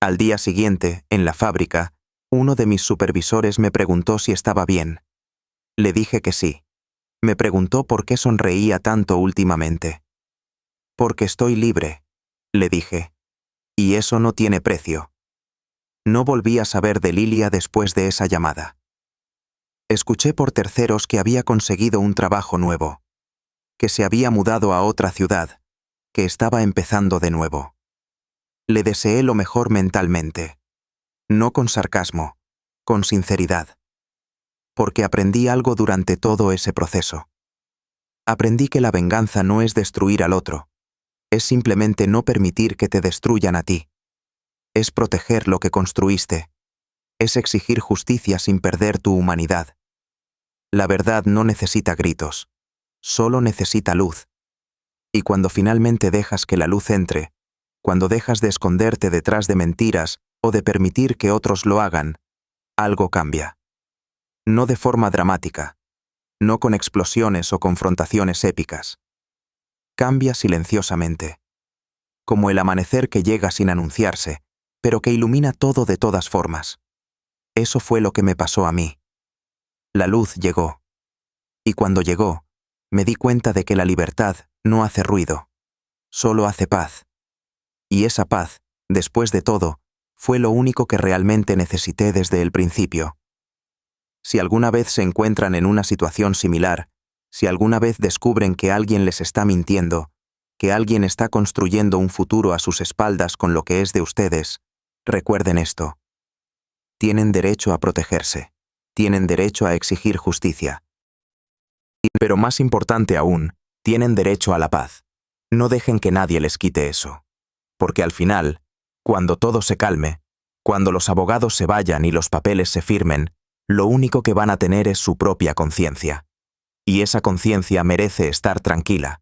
Al día siguiente, en la fábrica, uno de mis supervisores me preguntó si estaba bien. Le dije que sí. Me preguntó por qué sonreía tanto últimamente. Porque estoy libre, le dije. Y eso no tiene precio. No volví a saber de Lilia después de esa llamada. Escuché por terceros que había conseguido un trabajo nuevo, que se había mudado a otra ciudad, que estaba empezando de nuevo. Le deseé lo mejor mentalmente. No con sarcasmo, con sinceridad. Porque aprendí algo durante todo ese proceso. Aprendí que la venganza no es destruir al otro. Es simplemente no permitir que te destruyan a ti. Es proteger lo que construiste. Es exigir justicia sin perder tu humanidad. La verdad no necesita gritos. Solo necesita luz. Y cuando finalmente dejas que la luz entre, cuando dejas de esconderte detrás de mentiras o de permitir que otros lo hagan, algo cambia. No de forma dramática. No con explosiones o confrontaciones épicas. Cambia silenciosamente. Como el amanecer que llega sin anunciarse, pero que ilumina todo de todas formas. Eso fue lo que me pasó a mí. La luz llegó. Y cuando llegó, me di cuenta de que la libertad no hace ruido, solo hace paz. Y esa paz, después de todo, fue lo único que realmente necesité desde el principio. Si alguna vez se encuentran en una situación similar, si alguna vez descubren que alguien les está mintiendo, que alguien está construyendo un futuro a sus espaldas con lo que es de ustedes, recuerden esto. Tienen derecho a protegerse. Tienen derecho a exigir justicia. Pero más importante aún, tienen derecho a la paz. No dejen que nadie les quite eso. Porque al final, cuando todo se calme, cuando los abogados se vayan y los papeles se firmen, lo único que van a tener es su propia conciencia. Y esa conciencia merece estar tranquila.